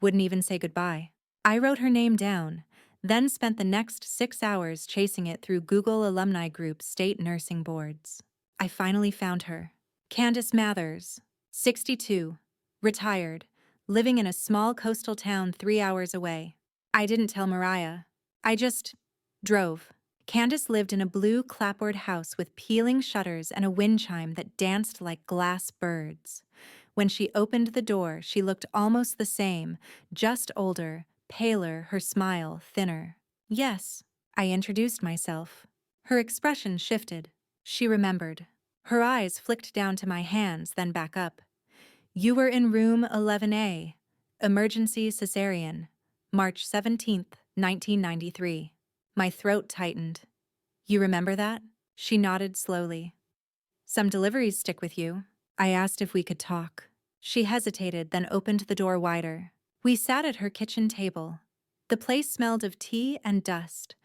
Wouldn't even say goodbye. I wrote her name down, then spent the next 6 hours chasing it through Google alumni group state nursing boards. I finally found her. Candace Mathers, 62, retired, living in a small coastal town 3 hours away. I didn't tell Mariah. I just drove. Candace lived in a blue clapboard house with peeling shutters and a wind chime that danced like glass birds. When she opened the door, she looked almost the same, just older, paler, her smile thinner. Yes, I introduced myself. Her expression shifted. She remembered. Her eyes flicked down to my hands, then back up. You were in room 11A. Emergency cesarean. March 17th, 1993. My throat tightened. You remember that? She nodded slowly. Some deliveries stick with you. I asked if we could talk. She hesitated, then opened the door wider. We sat at her kitchen table. The place smelled of tea and dust.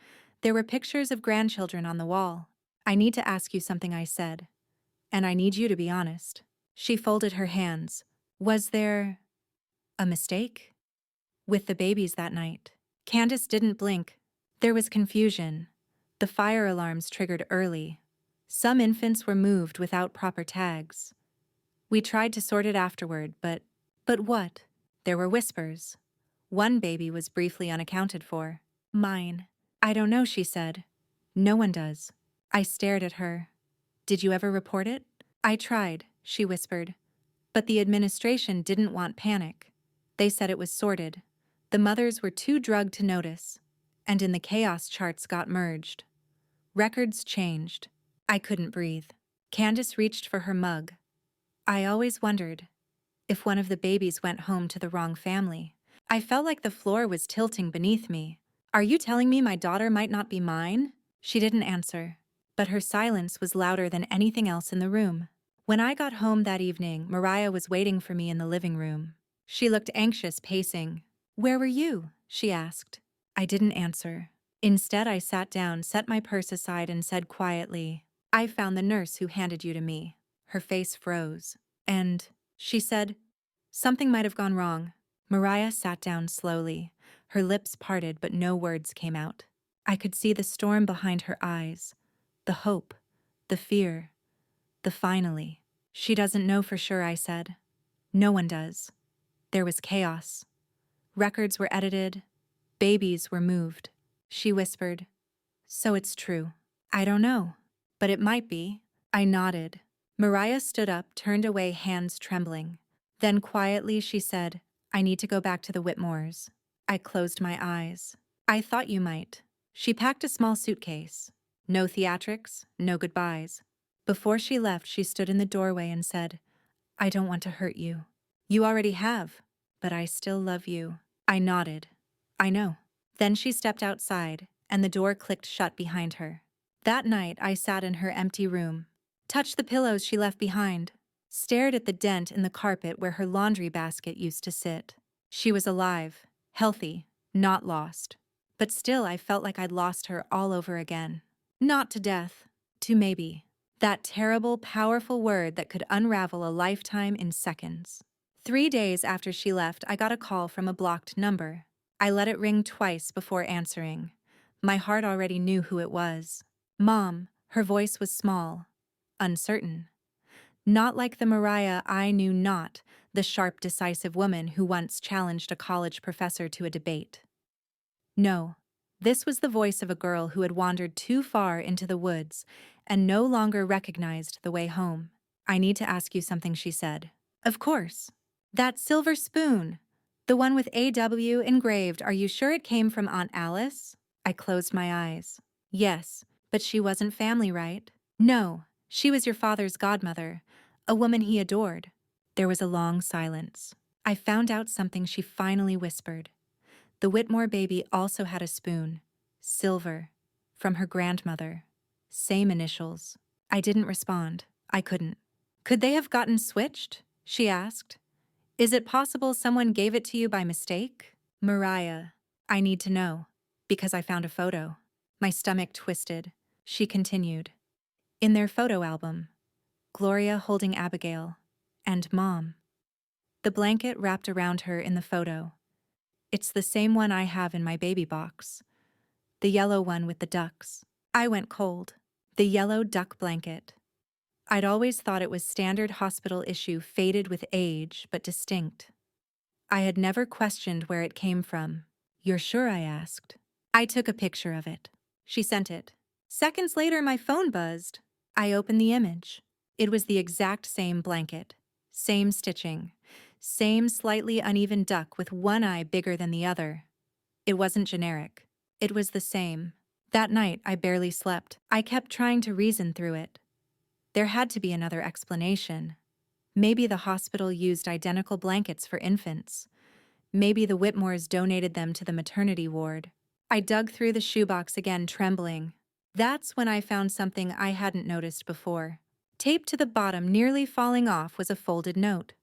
There were pictures of grandchildren on the wall. I need to ask you something, I said. And I need you to be honest. She folded her hands. Was there a mistake? With the babies that night. Candace didn't blink. There was confusion. The fire alarms triggered early. Some infants were moved without proper tags. We tried to sort it afterward, but what? There were whispers. One baby was briefly unaccounted for. Mine. I don't know, she said. No one does. I stared at her. Did you ever report it? I tried, she whispered. But the administration didn't want panic. They said it was sorted. The mothers were too drugged to notice. And in the chaos, charts got merged. Records changed. I couldn't breathe. Candace reached for her mug. I always wondered if one of the babies went home to the wrong family. I felt like the floor was tilting beneath me. Are you telling me my daughter might not be mine? She didn't answer, but her silence was louder than anything else in the room. When I got home that evening, Mariah was waiting for me in the living room. She looked anxious, pacing. Where were you? She asked. I didn't answer. Instead, I sat down, set my purse aside, and said quietly, I found the nurse who handed you to me. Her face froze. And, she said, something might have gone wrong. Mariah sat down slowly. Her lips parted, but no words came out. I could see the storm behind her eyes. The hope. The fear. The finally. She doesn't know for sure, I said. No one does. There was chaos. Records were edited. Babies were moved. She whispered, so it's true. I don't know, but it might be. I nodded. Mariah stood up, turned away, hands trembling. Then quietly she said, I need to go back to the Whitmores. I closed my eyes. I thought you might. She packed a small suitcase. No theatrics, no goodbyes. Before she left, she stood in the doorway and said, I don't want to hurt you. You already have, but I still love you. I nodded. I know. Then she stepped outside, and the door clicked shut behind her. That night, I sat in her empty room, touched the pillows she left behind, stared at the dent in the carpet where her laundry basket used to sit. She was alive, healthy, not lost. But still, I felt like I'd lost her all over again. Not to death, to maybe. That terrible, powerful word that could unravel a lifetime in seconds. 3 days after she left, I got a call from a blocked number. I let it ring twice before answering. My heart already knew who it was. Mom. Her voice was small, uncertain. Not like the Mariah I knew, not the sharp, decisive woman who once challenged a college professor to a debate. No, this was the voice of a girl who had wandered too far into the woods and no longer recognized the way home. I need to ask you something, she said. Of course. That silver spoon. The one with AW engraved, are you sure it came from Aunt Alice? I closed my eyes. Yes, but she wasn't family, right? No, she was your father's godmother, a woman he adored. There was a long silence. I found out something, she finally whispered. The Whitmore baby also had a spoon. Silver. From her grandmother. Same initials. I didn't respond. I couldn't. Could they have gotten switched? She asked. Is it possible someone gave it to you by mistake? Mariah. I need to know. Because I found a photo. My stomach twisted. She continued. In their photo album. Gloria holding Abigail. And Mom. The blanket wrapped around her in the photo. It's the same one I have in my baby box. The yellow one with the ducks. I went cold. The yellow duck blanket. I'd always thought it was standard hospital issue, faded with age, but distinct. I had never questioned where it came from. You're sure? I asked. I took a picture of it. She sent it. Seconds later, my phone buzzed. I opened the image. It was the exact same blanket. Same stitching. Same slightly uneven duck with one eye bigger than the other. It wasn't generic. It was the same. That night, I barely slept. I kept trying to reason through it. There had to be another explanation. Maybe the hospital used identical blankets for infants. Maybe the Whitmores donated them to the maternity ward. I dug through the shoebox again, trembling. That's when I found something I hadn't noticed before. Taped to the bottom, nearly falling off, was a folded note.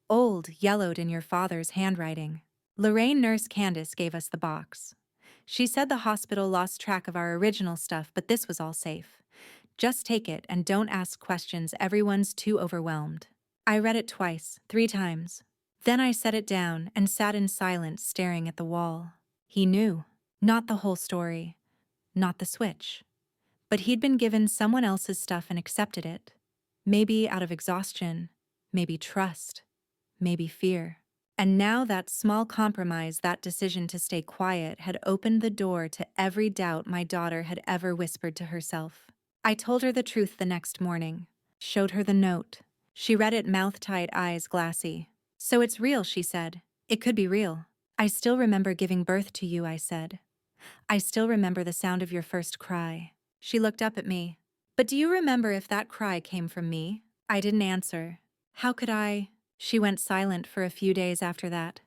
Old, yellowed in your father's handwriting. Lorraine Nurse Candace gave us the box. She said the hospital lost track of our original stuff, but this was all safe. Just take it and don't ask questions, everyone's too overwhelmed. I read it twice, 3 times. Then I set it down and sat in silence, staring at the wall. He knew. Not the whole story. Not the switch. But he'd been given someone else's stuff and accepted it. Maybe out of exhaustion. Maybe trust. Maybe fear. And now that small compromise, that decision to stay quiet, had opened the door to every doubt my daughter had ever whispered to herself. I told her the truth the next morning. Showed her the note. She read it, mouth-tight, eyes glassy. So it's real, she said. It could be real. I still remember giving birth to you, I said. I still remember the sound of your first cry. She looked up at me. But do you remember if that cry came from me? I didn't answer. How could I? She went silent for a few days after that.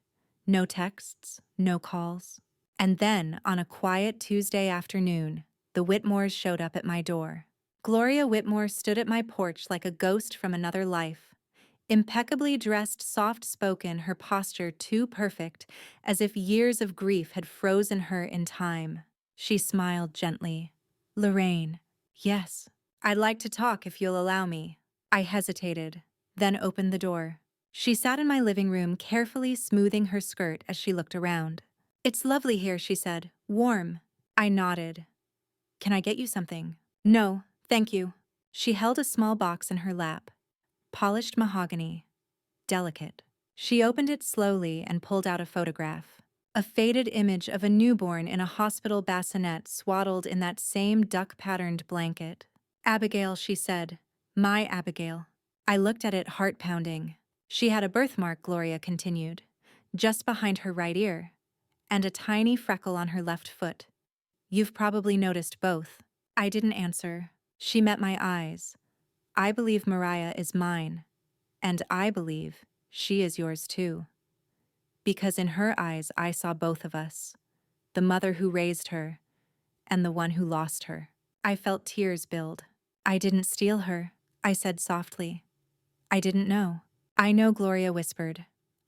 No texts, no calls. And then, on a quiet Tuesday afternoon, the Whitmores showed up at my door. Gloria Whitmore stood at my porch like a ghost from another life. Impeccably dressed, soft-spoken, her posture too perfect, as if years of grief had frozen her in time. She smiled gently. Lorraine. Yes. I'd like to talk if you'll allow me. I hesitated, then opened the door. She sat in my living room, carefully smoothing her skirt as she looked around. It's lovely here, she said. Warm. I nodded. Can I get you something? No, thank you. She held a small box in her lap. Polished mahogany. Delicate. She opened it slowly and pulled out a photograph. A faded image of a newborn in a hospital bassinet swaddled in that same duck-patterned blanket. Abigail, she said. My Abigail. I looked at it, heart pounding. She had a birthmark, Gloria continued, just behind her right ear, and a tiny freckle on her left foot. You've probably noticed both. I didn't answer. She met my eyes. I believe Mariah is mine, and I believe she is yours too. Because in her eyes I saw both of us, the mother who raised her, and the one who lost her. I felt tears build. I didn't steal her, I said softly. I didn't know. I know, Gloria whispered.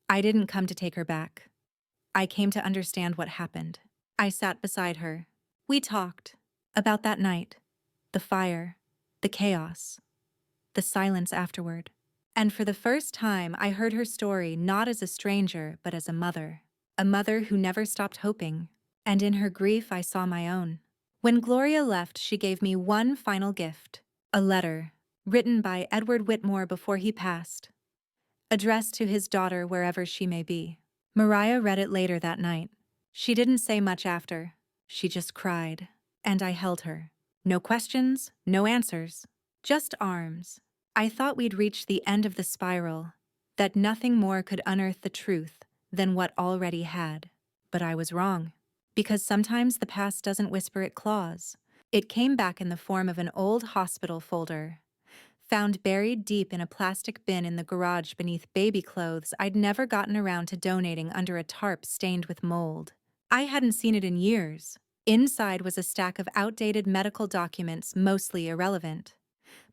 I didn't come to take her back. I came to understand what happened. I sat beside her. We talked about that night, the fire, the chaos, the silence afterward. And for the first time, I heard her story not as a stranger, but as a mother who never stopped hoping. And in her grief, I saw my own. When Gloria left, she gave me one final gift, a letter written by Edward Whitmore before he passed, addressed to his daughter wherever she may be. Mariah read it later that night. She didn't say much after. She just cried. And I held her. No questions, no answers. Just arms. I thought we'd reached the end of the spiral, that nothing more could unearth the truth than what already had. But I was wrong. Because sometimes the past doesn't whisper, it claws. It came back in the form of an old hospital folder, found buried deep in a plastic bin in the garage beneath baby clothes I'd never gotten around to donating under a tarp stained with mold. I hadn't seen it in years. Inside was a stack of outdated medical documents, mostly irrelevant.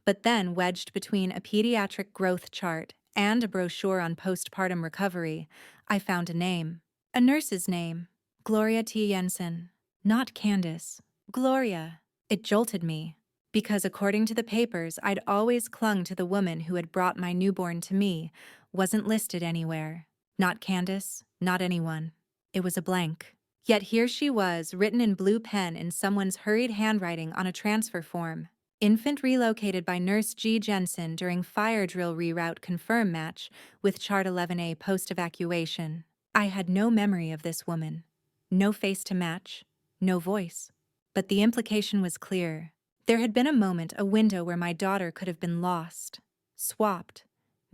But then, wedged between a pediatric growth chart and a brochure on postpartum recovery, I found a name. A nurse's name. Gloria T. Jensen. Not Candace. Gloria. It jolted me, because according to the papers I'd always clung to, the woman who had brought my newborn to me wasn't listed anywhere. Not Candace, not anyone. It was a blank. Yet here she was, written in blue pen in someone's hurried handwriting on a transfer form. Infant relocated by Nurse G. Jensen during fire drill reroute confirm match with Chart 11A post-evacuation. I had no memory of this woman. No face to match. No voice. But the implication was clear. There had been a moment, a window where my daughter could have been lost, swapped,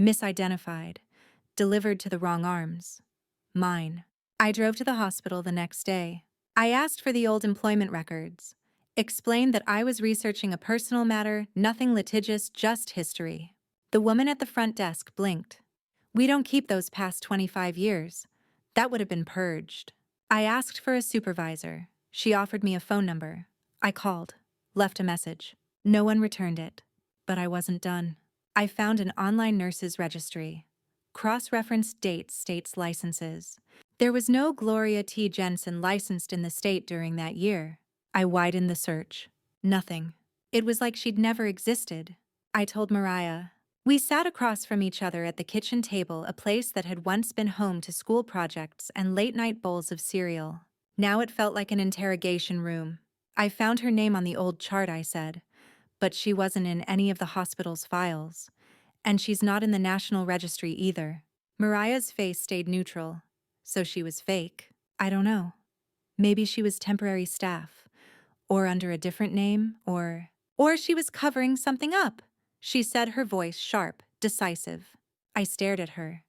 misidentified, delivered to the wrong arms. Mine. I drove to the hospital the next day. I asked for the old employment records, explained that I was researching a personal matter, nothing litigious, just history. The woman at the front desk blinked. "We don't keep those past 25 years. That would have been purged." I asked for a supervisor. She offered me a phone number. I called, left a message. No one returned it. But I wasn't done. I found an online nurses registry. Cross-referenced dates, states' licenses. There was no Gloria T. Jensen licensed in the state during that year. I widened the search. Nothing. It was like she'd never existed. I told Mariah. We sat across from each other at the kitchen table, a place that had once been home to school projects and late-night bowls of cereal. Now it felt like an interrogation room. I found her name on the old chart, I said, but she wasn't in any of the hospital's files. And she's not in the National Registry either. Mariah's face stayed neutral. So she was fake. I don't know. Maybe she was temporary staff, or under a different name, or she was covering something up. She said, her voice sharp, decisive. I stared at her.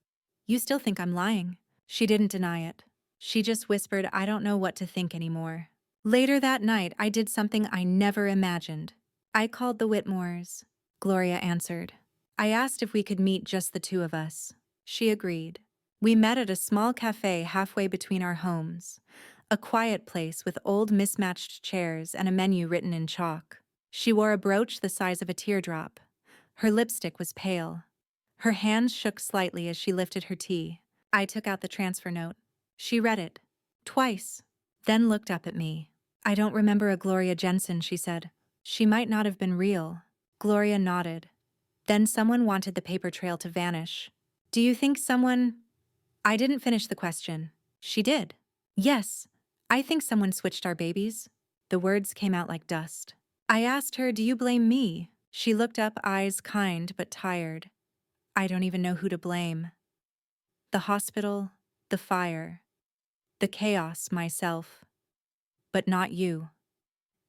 You still think I'm lying? She didn't deny it. She just whispered, I don't know what to think anymore. Later that night, I did something I never imagined. I called the Whitmores. Gloria answered. I asked if we could meet, just the two of us. She agreed. We met at a small cafe halfway between our homes. A quiet place with old mismatched chairs and a menu written in chalk. She wore a brooch the size of a teardrop. Her lipstick was pale. Her hands shook slightly as she lifted her tea. I took out the transfer note. She read it. Twice. Then looked up at me. I don't remember a Gloria Jensen, she said. She might not have been real. Gloria nodded. Then someone wanted the paper trail to vanish. Do you think someone... I didn't finish the question. She did. Yes. I think someone switched our babies. The words came out like dust. I asked her, do you blame me? She looked up, eyes kind but tired. I don't even know who to blame. The hospital, the fire, the chaos, myself. But not you.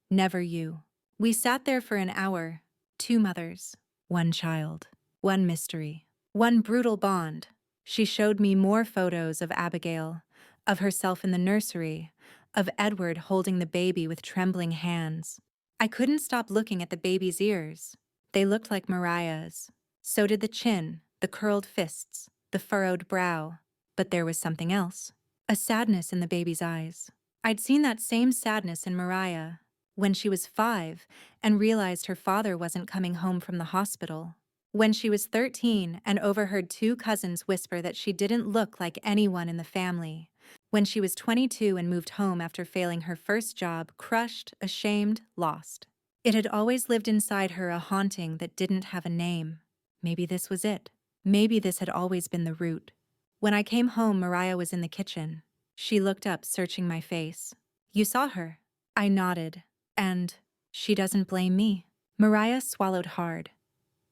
Never you. We sat there for an hour. Two mothers, one child, one mystery, one brutal bond. She showed me more photos of Abigail, of herself in the nursery, of Edward holding the baby with trembling hands. I couldn't stop looking at the baby's ears. They looked like Mariah's. So did the chin, the curled fists, the furrowed brow. But there was something else. A sadness in the baby's eyes. I'd seen that same sadness in Mariah when she was 5 and realized her father wasn't coming home from the hospital. When she was 13 and overheard two cousins whisper that she didn't look like anyone in the family. When she was 22 and moved home after failing her first job, crushed, ashamed, lost. It had always lived inside her, a haunting that didn't have a name. Maybe this was it. Maybe this had always been the root. When I came home, Mariah was in the kitchen. She looked up, searching my face. You saw her? I nodded. And she doesn't blame me. Mariah swallowed hard.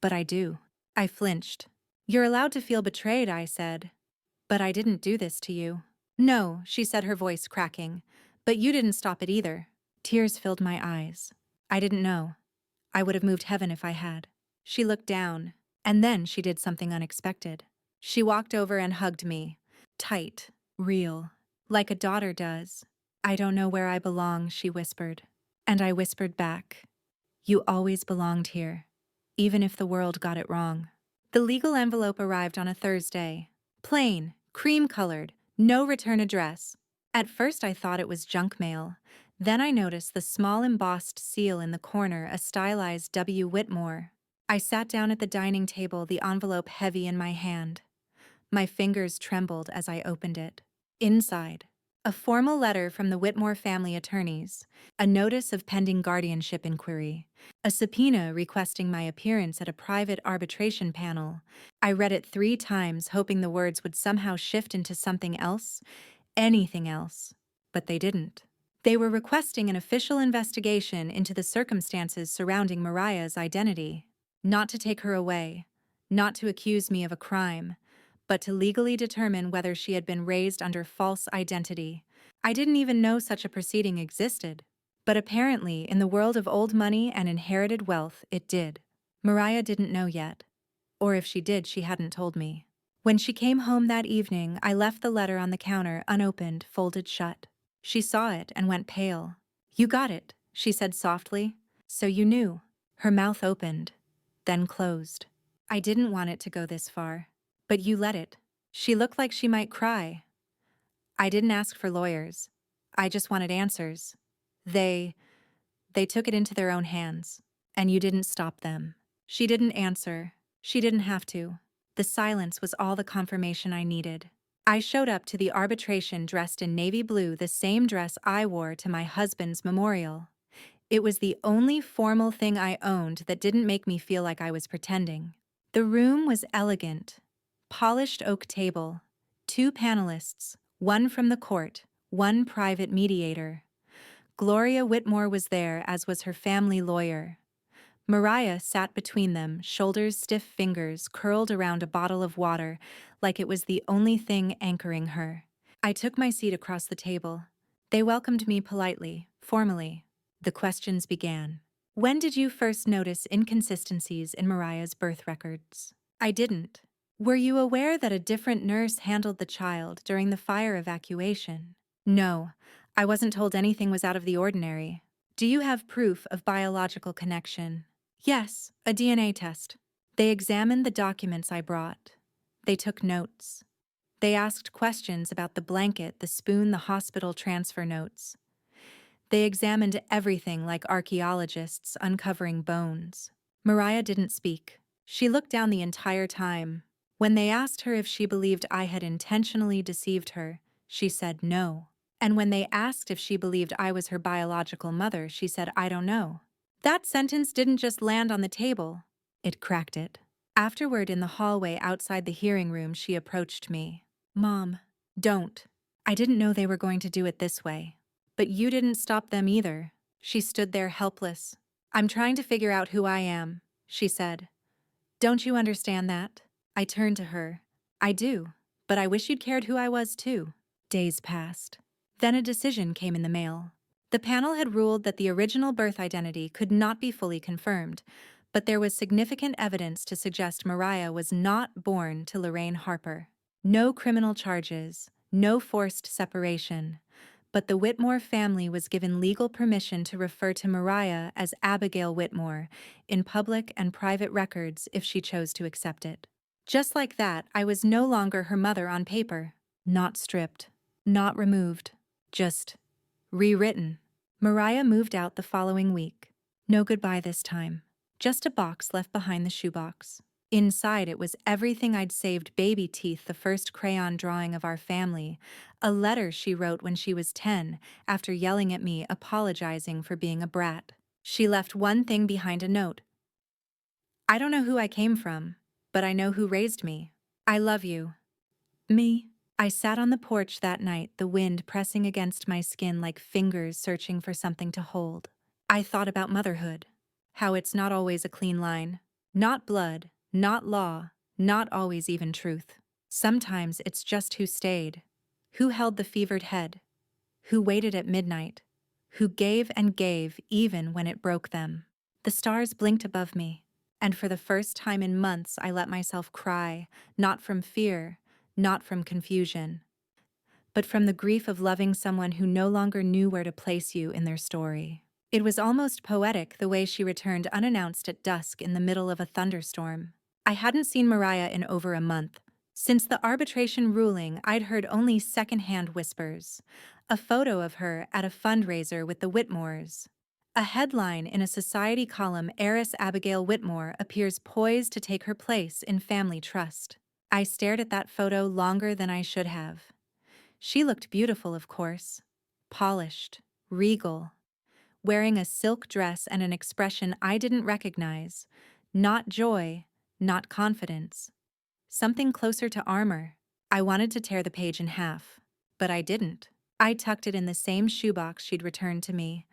But I do. I flinched. You're allowed to feel betrayed, I said. But I didn't do this to you. No, she said, her voice cracking. But you didn't stop it either. Tears filled my eyes. I didn't know. I would have moved heaven if I had. She looked down, and then she did something unexpected. She walked over and hugged me. Tight, real, like a daughter does. I don't know where I belong, she whispered. And I whispered back, "You always belonged here, even if the world got it wrong." The legal envelope arrived on a Thursday. Plain, cream-colored, no return address. At first I thought it was junk mail. Then I noticed the small embossed seal in the corner, a stylized W. Whitmore. I sat down at the dining table, the envelope heavy in my hand. My fingers trembled as I opened it. Inside, a formal letter from the Whitmore family attorneys, a notice of pending guardianship inquiry, a subpoena requesting my appearance at a private arbitration panel. I read it 3 times, hoping the words would somehow shift into something else, anything else. But they didn't. They were requesting an official investigation into the circumstances surrounding Mariah's identity. Not to take her away, not to accuse me of a crime, but to legally determine whether she had been raised under false identity. I didn't even know such a proceeding existed. But apparently, in the world of old money and inherited wealth, it did. Mariah didn't know yet. Or if she did, she hadn't told me. When she came home that evening, I left the letter on the counter, unopened, folded shut. She saw it and went pale. "You got it," she said softly. "So you knew." Her mouth opened, then closed. "I didn't want it to go this far. But you let it." She looked like she might cry. "I didn't ask for lawyers. I just wanted answers. They took it into their own hands. And you didn't stop them." She didn't answer. She didn't have to. The silence was all the confirmation I needed. I showed up to the arbitration dressed in navy blue, the same dress I wore to my husband's memorial. It was the only formal thing I owned that didn't make me feel like I was pretending. The room was elegant. Polished oak table, 2 panelists, one from the court, one private mediator. Gloria Whitmore was there, as was her family lawyer. Mariah sat between them, shoulders stiff, fingers curled around a bottle of water, like it was the only thing anchoring her. I took my seat across the table. They welcomed me politely, formally. The questions began. "When did you first notice inconsistencies in Mariah's birth records?" "I didn't." "Were you aware that a different nurse handled the child during the fire evacuation?" "No. I wasn't told anything was out of the ordinary." "Do you have proof of biological connection?" "Yes, a DNA test." They examined the documents I brought. They took notes. They asked questions about the blanket, the spoon, the hospital transfer notes. They examined everything like archaeologists uncovering bones. Mariah didn't speak. She looked down the entire time. When they asked her if she believed I had intentionally deceived her, she said no. And when they asked if she believed I was her biological mother, she said, "I don't know." That sentence didn't just land on the table. It cracked it. Afterward, in the hallway outside the hearing room, she approached me. "Mom, don't. I didn't know they were going to do it this way." "But you didn't stop them either." She stood there helpless. "I'm trying to figure out who I am," she said. "Don't you understand that?" I turned to her. "I do, but I wish you'd cared who I was too." Days passed. Then a decision came in the mail. The panel had ruled that the original birth identity could not be fully confirmed, but there was significant evidence to suggest Mariah was not born to Lorraine Harper. No criminal charges, no forced separation, but the Whitmore family was given legal permission to refer to Mariah as Abigail Whitmore in public and private records if she chose to accept it. Just like that, I was no longer her mother on paper. Not stripped, not removed, just rewritten. Mariah moved out the following week. No goodbye this time. Just a box left behind the shoebox. Inside it was everything I'd saved: baby teeth, the first crayon drawing of our family, a letter she wrote when she was 10 after yelling at me, apologizing for being a brat. She left one thing behind: a note. "I don't know who I came from, but I know who raised me. I love you." Me. I sat on the porch that night, the wind pressing against my skin like fingers searching for something to hold. I thought about motherhood, how it's not always a clean line. Not blood, not law, not always even truth. Sometimes it's just who stayed, who held the fevered head, who waited at midnight, who gave and gave even when it broke them. The stars blinked above me, and for the first time in months I let myself cry, not from fear, not from confusion, but from the grief of loving someone who no longer knew where to place you in their story. It was almost poetic the way she returned unannounced at dusk in the middle of a thunderstorm. I hadn't seen Mariah in over a month. Since the arbitration ruling, I'd heard only secondhand whispers. A photo of her at a fundraiser with the Whitmores. A headline in a society column: Heiress Abigail Whitmore appears poised to take her place in family trust. I stared at that photo longer than I should have. She looked beautiful, of course. Polished, regal, wearing a silk dress and an expression I didn't recognize. Not joy, not confidence. Something closer to armor. I wanted to tear the page in half, but I didn't. I tucked it in the same shoebox she'd returned to me,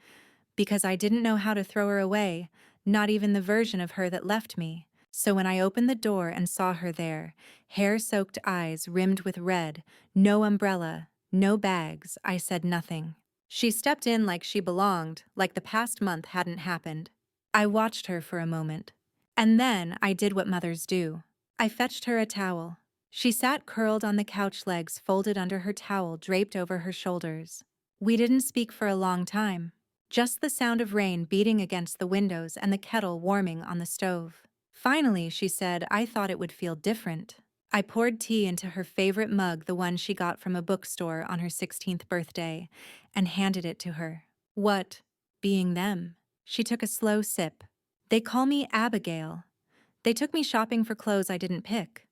because I didn't know how to throw her away, not even the version of her that left me. So when I opened the door and saw her there, hair-soaked eyes rimmed with red, no umbrella, no bags, I said nothing. She stepped in like she belonged, like the past month hadn't happened. I watched her for a moment. And then I did what mothers do. I fetched her a towel. She sat curled on the couch, legs folded under her towel draped over her shoulders. We didn't speak for a long time. Just the sound of rain beating against the windows and the kettle warming on the stove. Finally, she said, "I thought it would feel different." I poured tea into her favorite mug, the one she got from a bookstore on her 16th birthday, and handed it to her. "What? Being them?" She took a slow sip. "They call me Abigail. They took me shopping for clothes I didn't pick.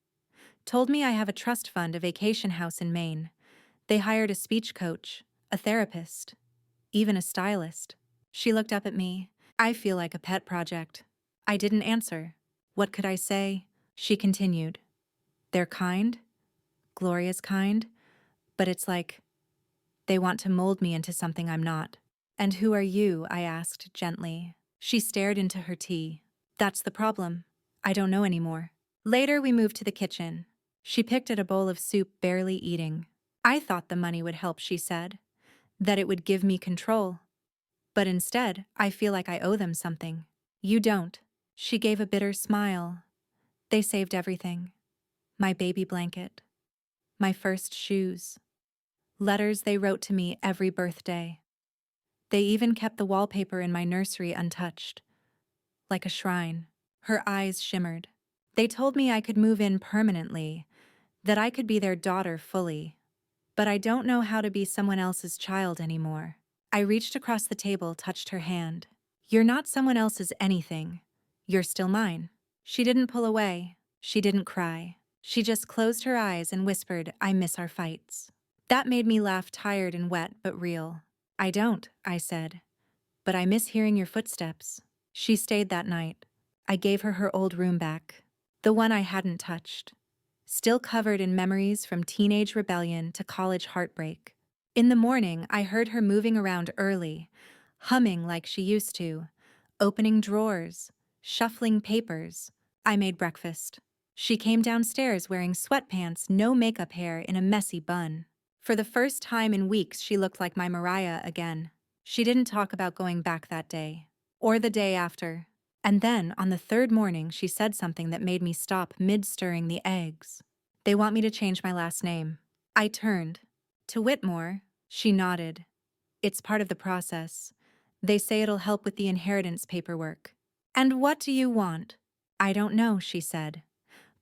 Told me I have a trust fund, a vacation house in Maine. They hired a speech coach, a therapist, even a stylist." She looked up at me. "I feel like a pet project." I didn't answer. What could I say? She continued. "They're kind, Gloria's kind, but it's like they want to mold me into something I'm not." "And who are you?" I asked gently. She stared into her tea. "That's the problem. I don't know anymore." Later, we moved to the kitchen. She picked at a bowl of soup, barely eating. "I thought the money would help," she said, "that it would give me control. But instead, I feel like I owe them something." "You don't." She gave a bitter smile. "They saved everything. My baby blanket. My first shoes. Letters they wrote to me every birthday. They even kept the wallpaper in my nursery untouched. Like a shrine." Her eyes shimmered. "They told me I could move in permanently, that I could be their daughter fully. But I don't know how to be someone else's child anymore." I reached across the table, touched her hand. "You're not someone else's anything. You're still mine." She didn't pull away. She didn't cry. She just closed her eyes and whispered, "I miss our fights." That made me laugh, tired and wet, but real. "I don't," I said. "But I miss hearing your footsteps." She stayed that night. I gave her her old room back. The one I hadn't touched. Still covered in memories from teenage rebellion to college heartbreak. In the morning, I heard her moving around early, humming like she used to, opening drawers, shuffling papers. I made breakfast. She came downstairs wearing sweatpants, no makeup, hair in a messy bun. For the first time in weeks, she looked like my Mariah again. She didn't talk about going back that day, or the day after. And then, on the third morning, she said something that made me stop mid-stirring the eggs. "They want me to change my last name." I turned. "To Whitmore?" She nodded. "It's part of the process. They say it'll help with the inheritance paperwork." "And what do you want?" "I don't know," she said.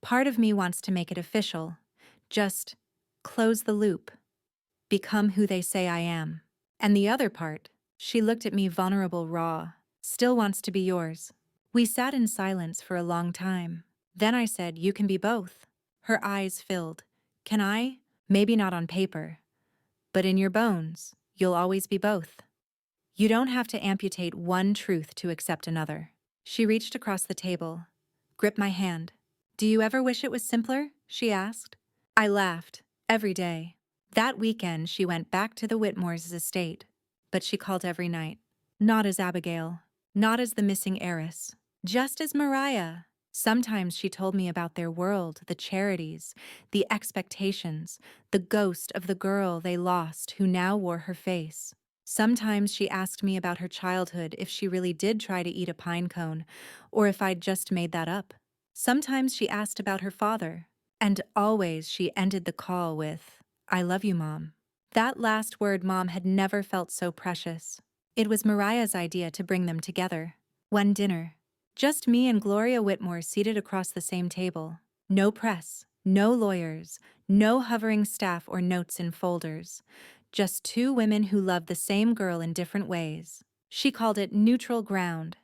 "Part of me wants to make it official. Just close the loop. Become who they say I am. And the other part," she looked at me vulnerable, raw, "still wants to be yours." We sat in silence for a long time. Then I said, "You can be both." Her eyes filled. "Can I?" "Maybe not on paper. But in your bones, you'll always be both. You don't have to amputate one truth to accept another." She reached across the table, gripped my hand. "Do you ever wish it was simpler?" she asked. I laughed. Every day. That weekend, she went back to the Whitmores' estate, but she called every night. Not as Abigail, not as the missing heiress, just as Mariah. Sometimes she told me about their world, the charities, the expectations, the ghost of the girl they lost who now wore her face. Sometimes she asked me about her childhood, if she really did try to eat a pine cone, or if I'd just made that up. Sometimes she asked about her father, and always she ended the call with, "I love you, Mom." That last word, Mom, had never felt so precious. It was Mariah's idea to bring them together. One dinner. Just me and Gloria Whitmore seated across the same table. No press, no lawyers, no hovering staff or notes in folders. Just two women who loved the same girl in different ways. She called it neutral ground.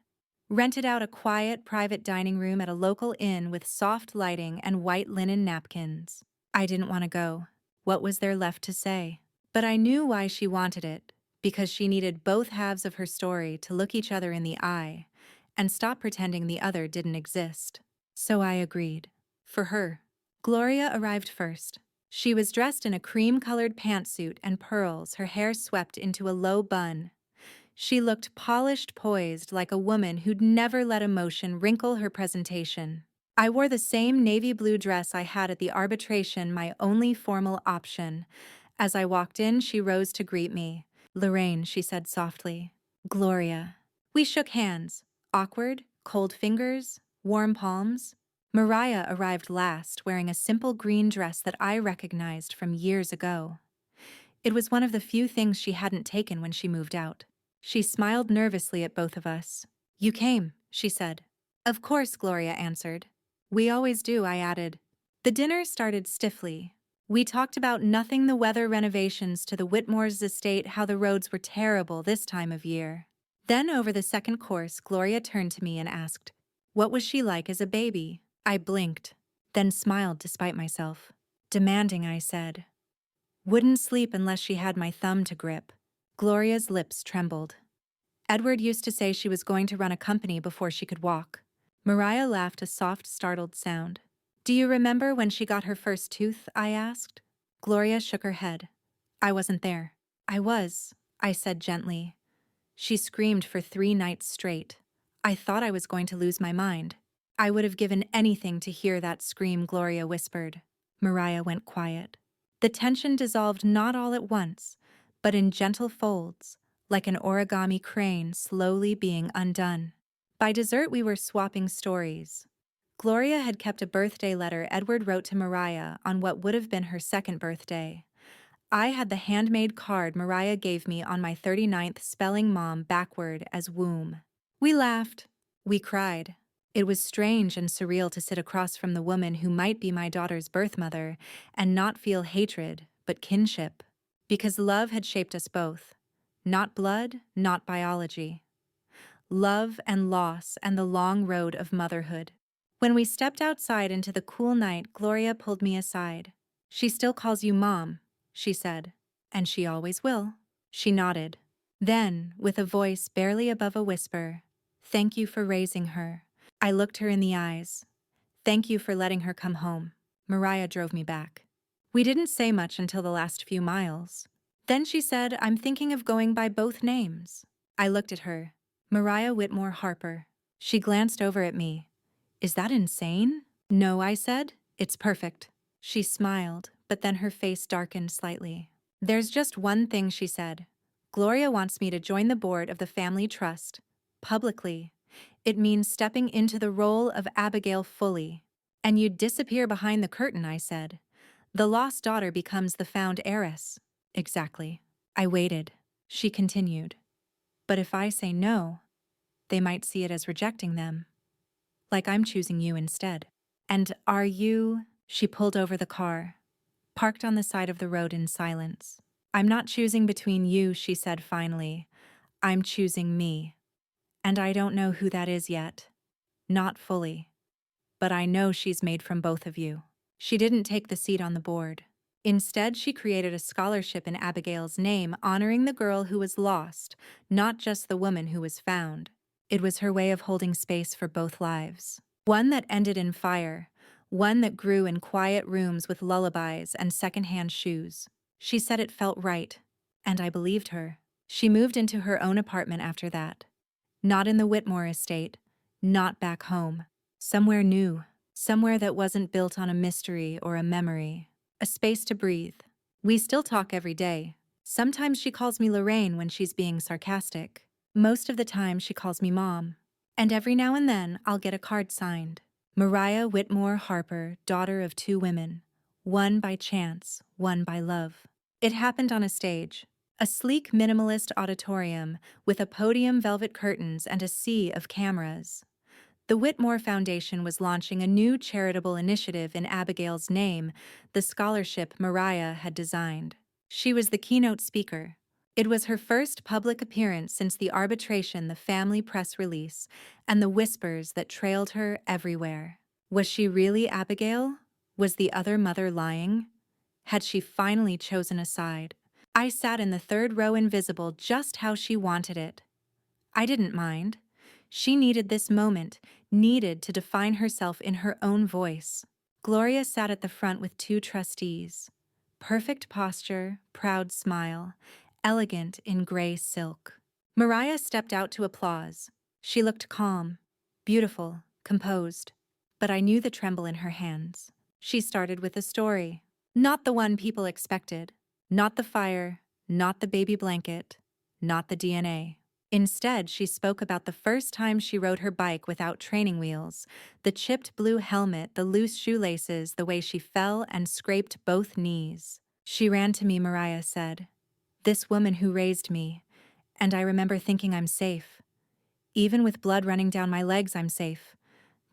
Rented out a quiet, private dining room at a local inn with soft lighting and white linen napkins. I didn't want to go. What was there left to say? But I knew why she wanted it, because she needed both halves of her story to look each other in the eye and stop pretending the other didn't exist. So I agreed. For her. Gloria arrived first. She was dressed in a cream-colored pantsuit and pearls, her hair swept into a low bun. She looked polished, poised, like a woman who'd never let emotion wrinkle her presentation. I wore the same navy blue dress I had at the arbitration, my only formal option. As I walked in, she rose to greet me. "Lorraine," she said softly. "Gloria." We shook hands. Awkward, cold fingers, warm palms. Mariah arrived last, wearing a simple green dress that I recognized from years ago. It was one of the few things she hadn't taken when she moved out. She smiled nervously at both of us. "You came," she said. "Of course," Gloria answered. "We always do," I added. The dinner started stiffly. We talked about nothing, the weather, renovations to the Whitmore's estate, how the roads were terrible this time of year. Then over the second course, Gloria turned to me and asked, "What was she like as a baby?" I blinked, then smiled despite myself. "Demanding," I said. "Wouldn't sleep unless she had my thumb to grip." Gloria's lips trembled. "Edward used to say she was going to run a company before she could walk." Mariah laughed, a soft, startled sound. "Do you remember when she got her first tooth?" I asked. Gloria shook her head. "I wasn't there." "I was," I said gently. "She screamed for 3 nights straight. I thought I was going to lose my mind." "I would have given anything to hear that scream," Gloria whispered. Mariah went quiet. The tension dissolved not all at once, but in gentle folds, like an origami crane slowly being undone. By dessert, we were swapping stories. Gloria had kept a birthday letter Edward wrote to Mariah on what would have been her second birthday. I had the handmade card Mariah gave me on my 39th, spelling mom backward as womb. We laughed. We cried. It was strange and surreal to sit across from the woman who might be my daughter's birth mother and not feel hatred, but kinship. Because love had shaped us both. Not blood, not biology. Love and loss and the long road of motherhood. When we stepped outside into the cool night, Gloria pulled me aside. "She still calls you Mom," she said. "And she always will." She nodded. Then, with a voice barely above a whisper, "Thank you for raising her." I looked her in the eyes. "Thank you for letting her come home." Mariah drove me back. We didn't say much until the last few miles. Then she said, "I'm thinking of going by both names." I looked at her. "Mariah Whitmore Harper." She glanced over at me. "Is that insane?" "No," I said. "It's perfect." She smiled, but then her face darkened slightly. "There's just one thing," she said. "Gloria wants me to join the board of the family trust. Publicly. It means stepping into the role of Abigail fully." "And you'd disappear behind the curtain," I said. "The lost daughter becomes the found heiress." "Exactly." I waited. She continued. "But if I say no, they might see it as rejecting them. Like I'm choosing you instead." "And are you—" She pulled over the car, parked on the side of the road in silence. "I'm not choosing between you," she said finally. "I'm choosing me. And I don't know who that is yet. Not fully. But I know she's made from both of you." She didn't take the seat on the board. Instead, she created a scholarship in Abigail's name, honoring the girl who was lost, not just the woman who was found. It was her way of holding space for both lives. One that ended in fire, one that grew in quiet rooms with lullabies and secondhand shoes. She said it felt right, and I believed her. She moved into her own apartment after that. Not in the Whitmore estate, not back home. Somewhere new, somewhere that wasn't built on a mystery or a memory. A space to breathe. We still talk every day. Sometimes she calls me Lorraine when she's being sarcastic. Most of the time she calls me Mom. And every now and then I'll get a card signed. Mariah Whitmore Harper, daughter of 2 women. One by chance, one by love. It happened on a stage. A sleek minimalist auditorium with a podium, velvet curtains, and a sea of cameras. The Whitmore Foundation was launching a new charitable initiative in Abigail's name, the scholarship Mariah had designed. She was the keynote speaker. It was her first public appearance since the arbitration, the family press release, and the whispers that trailed her everywhere. Was she really Abigail? Was the other mother lying? Had she finally chosen a side? I sat in the third row, invisible, just how she wanted it. I didn't mind. She needed this moment, needed to define herself in her own voice. Gloria sat at the front with two trustees. Perfect posture, proud smile, elegant in gray silk. Mariah stepped out to applause. She looked calm, beautiful, composed. But I knew the tremble in her hands. She started with a story. Not the one people expected. Not the fire, not the baby blanket, not the DNA. Instead, she spoke about the first time she rode her bike without training wheels, the chipped blue helmet, the loose shoelaces, the way she fell and scraped both knees. She ran to me, Mariah said. This woman who raised me. And I remember thinking I'm safe. Even with blood running down my legs, I'm safe.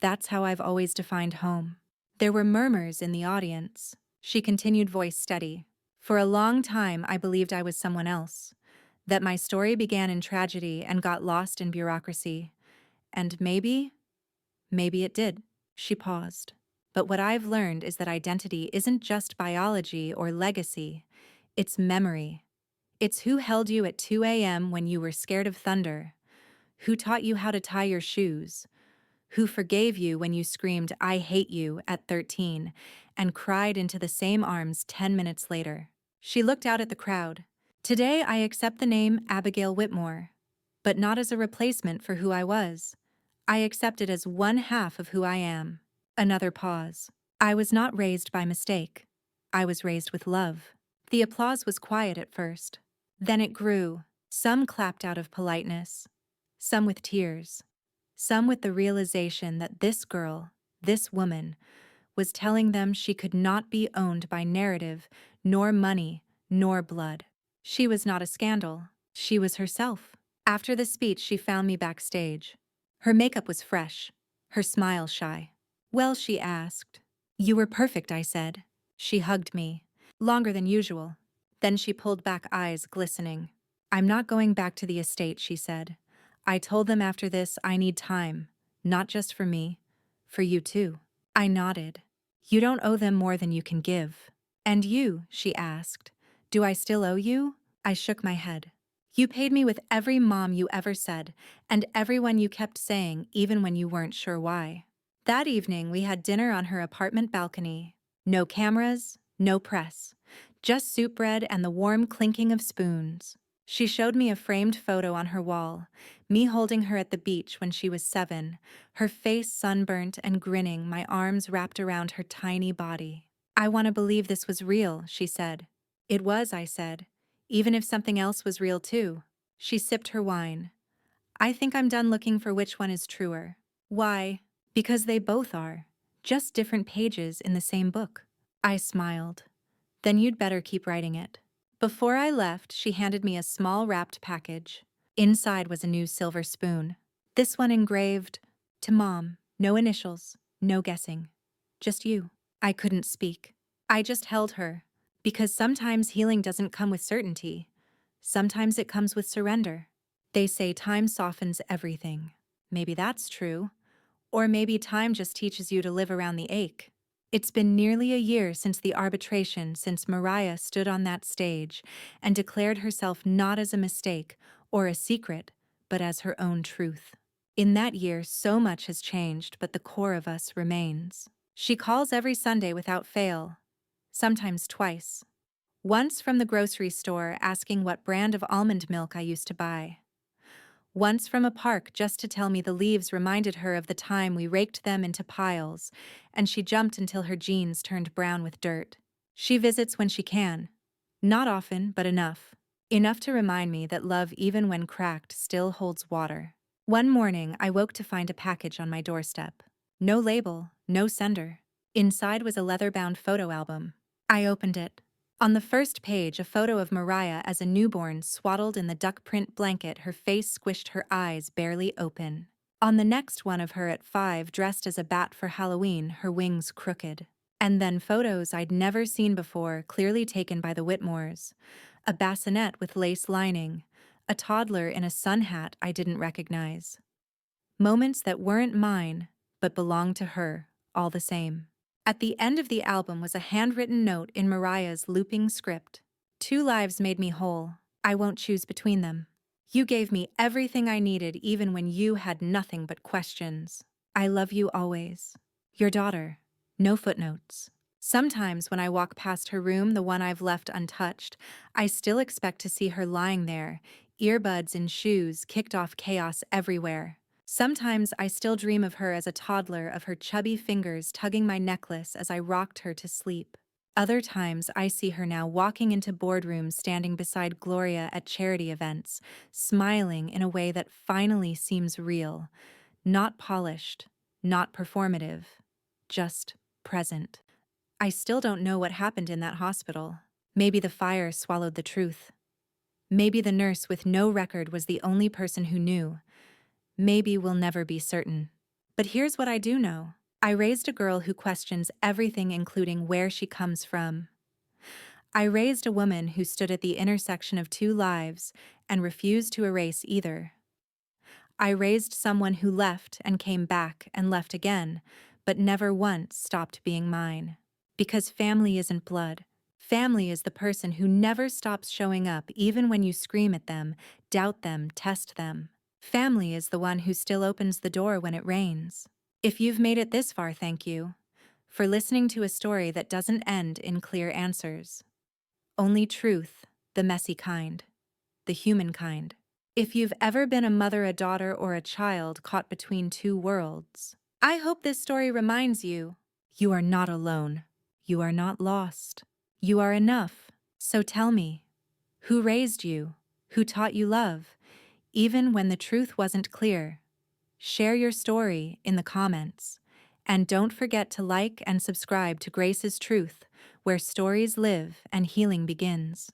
That's how I've always defined home. There were murmurs in the audience. She continued, voice steady. For a long time, I believed I was someone else. That my story began in tragedy and got lost in bureaucracy. And maybe it did. She paused. But what I've learned is that identity isn't just biology or legacy. It's memory. It's who held you at 2 a.m. when you were scared of thunder, who taught you how to tie your shoes, who forgave you when you screamed, I hate you, at 13, and cried into the same arms 10 minutes later. She looked out at the crowd. Today I accept the name Abigail Whitmore, but not as a replacement for who I was. I accept it as one half of who I am. Another pause. I was not raised by mistake. I was raised with love. The applause was quiet at first. Then it grew. Some clapped out of politeness, some with tears, some with the realization that this girl, this woman, was telling them she could not be owned by narrative, nor money, nor blood. She was not a scandal. She was herself. After the speech, she found me backstage. Her makeup was fresh, her smile shy. Well, she asked. You were perfect, I said. She hugged me. Longer than usual. Then she pulled back, eyes glistening. I'm not going back to the estate, she said. I told them after this I need time, not just for me, for you too. I nodded. You don't owe them more than you can give. And you, she asked. Do I still owe you? I shook my head. You paid me with every mom you ever said, and everyone you kept saying even when you weren't sure why. That evening we had dinner on her apartment balcony. No cameras, no press. Just soup bread and the warm clinking of spoons. She showed me a framed photo on her wall, me holding her at the beach when she was 7, her face sunburnt and grinning, my arms wrapped around her tiny body. I want to believe this was real, she said. It was, I said, even if something else was real too. She sipped her wine. I think I'm done looking for which one is truer. Why? Because they both are. Just different pages in the same book. I smiled. Then you'd better keep writing it. Before I left, she handed me a small wrapped package. Inside was a new silver spoon. This one engraved, to Mom, no initials, no guessing. Just you. I couldn't speak. I just held her. Because sometimes healing doesn't come with certainty. Sometimes it comes with surrender. They say time softens everything. Maybe that's true. Or maybe time just teaches you to live around the ache. It's been nearly a year since the arbitration, since Mariah stood on that stage and declared herself not as a mistake or a secret, but as her own truth. In that year, so much has changed, but the core of us remains. She calls every Sunday without fail, sometimes twice. Once from the grocery store asking what brand of almond milk I used to buy. Once from a park just to tell me the leaves reminded her of the time we raked them into piles, and she jumped until her jeans turned brown with dirt. She visits when she can. Not often, but enough. Enough to remind me that love, even when cracked, still holds water. One morning, I woke to find a package on my doorstep. No label, no sender. Inside was a leather-bound photo album. I opened it. On the first page, a photo of Mariah as a newborn swaddled in the duck print blanket, her face squished, her eyes barely open. On the next one of her at 5, dressed as a bat for Halloween, her wings crooked. And then photos I'd never seen before, clearly taken by the Whitmores. A bassinet with lace lining, a toddler in a sun hat I didn't recognize. Moments that weren't mine, but belonged to her, all the same. At the end of the album was a handwritten note in Mariah's looping script. 2 lives made me whole. I won't choose between them. You gave me everything I needed even when you had nothing but questions. I love you always. Your daughter. No footnotes. Sometimes when I walk past her room, the one I've left untouched, I still expect to see her lying there, earbuds and shoes, kicked off, chaos everywhere. Sometimes I still dream of her as a toddler, of her chubby fingers tugging my necklace as I rocked her to sleep. Other times I see her now walking into boardrooms, standing beside Gloria at charity events, smiling in a way that finally seems real, not polished, not performative, just present. I still don't know what happened in that hospital. Maybe the fire swallowed the truth. Maybe the nurse with no record was the only person who knew. Maybe we'll never be certain. But here's what I do know. I raised a girl who questions everything, including where she comes from. I raised a woman who stood at the intersection of 2 lives and refused to erase either. I raised someone who left and came back and left again, but never once stopped being mine. Because family isn't blood. Family is the person who never stops showing up even when you scream at them, doubt them, test them. Family is the one who still opens the door when it rains. If you've made it this far, thank you for listening to a story that doesn't end in clear answers. Only truth, the messy kind, the human kind. If you've ever been a mother, a daughter, or a child caught between 2 worlds, I hope this story reminds you, you are not alone. You are not lost. You are enough. So tell me, who raised you? Who taught you love? Even when the truth wasn't clear. Share your story in the comments. And don't forget to like and subscribe to Grace's Truth, where stories live and healing begins.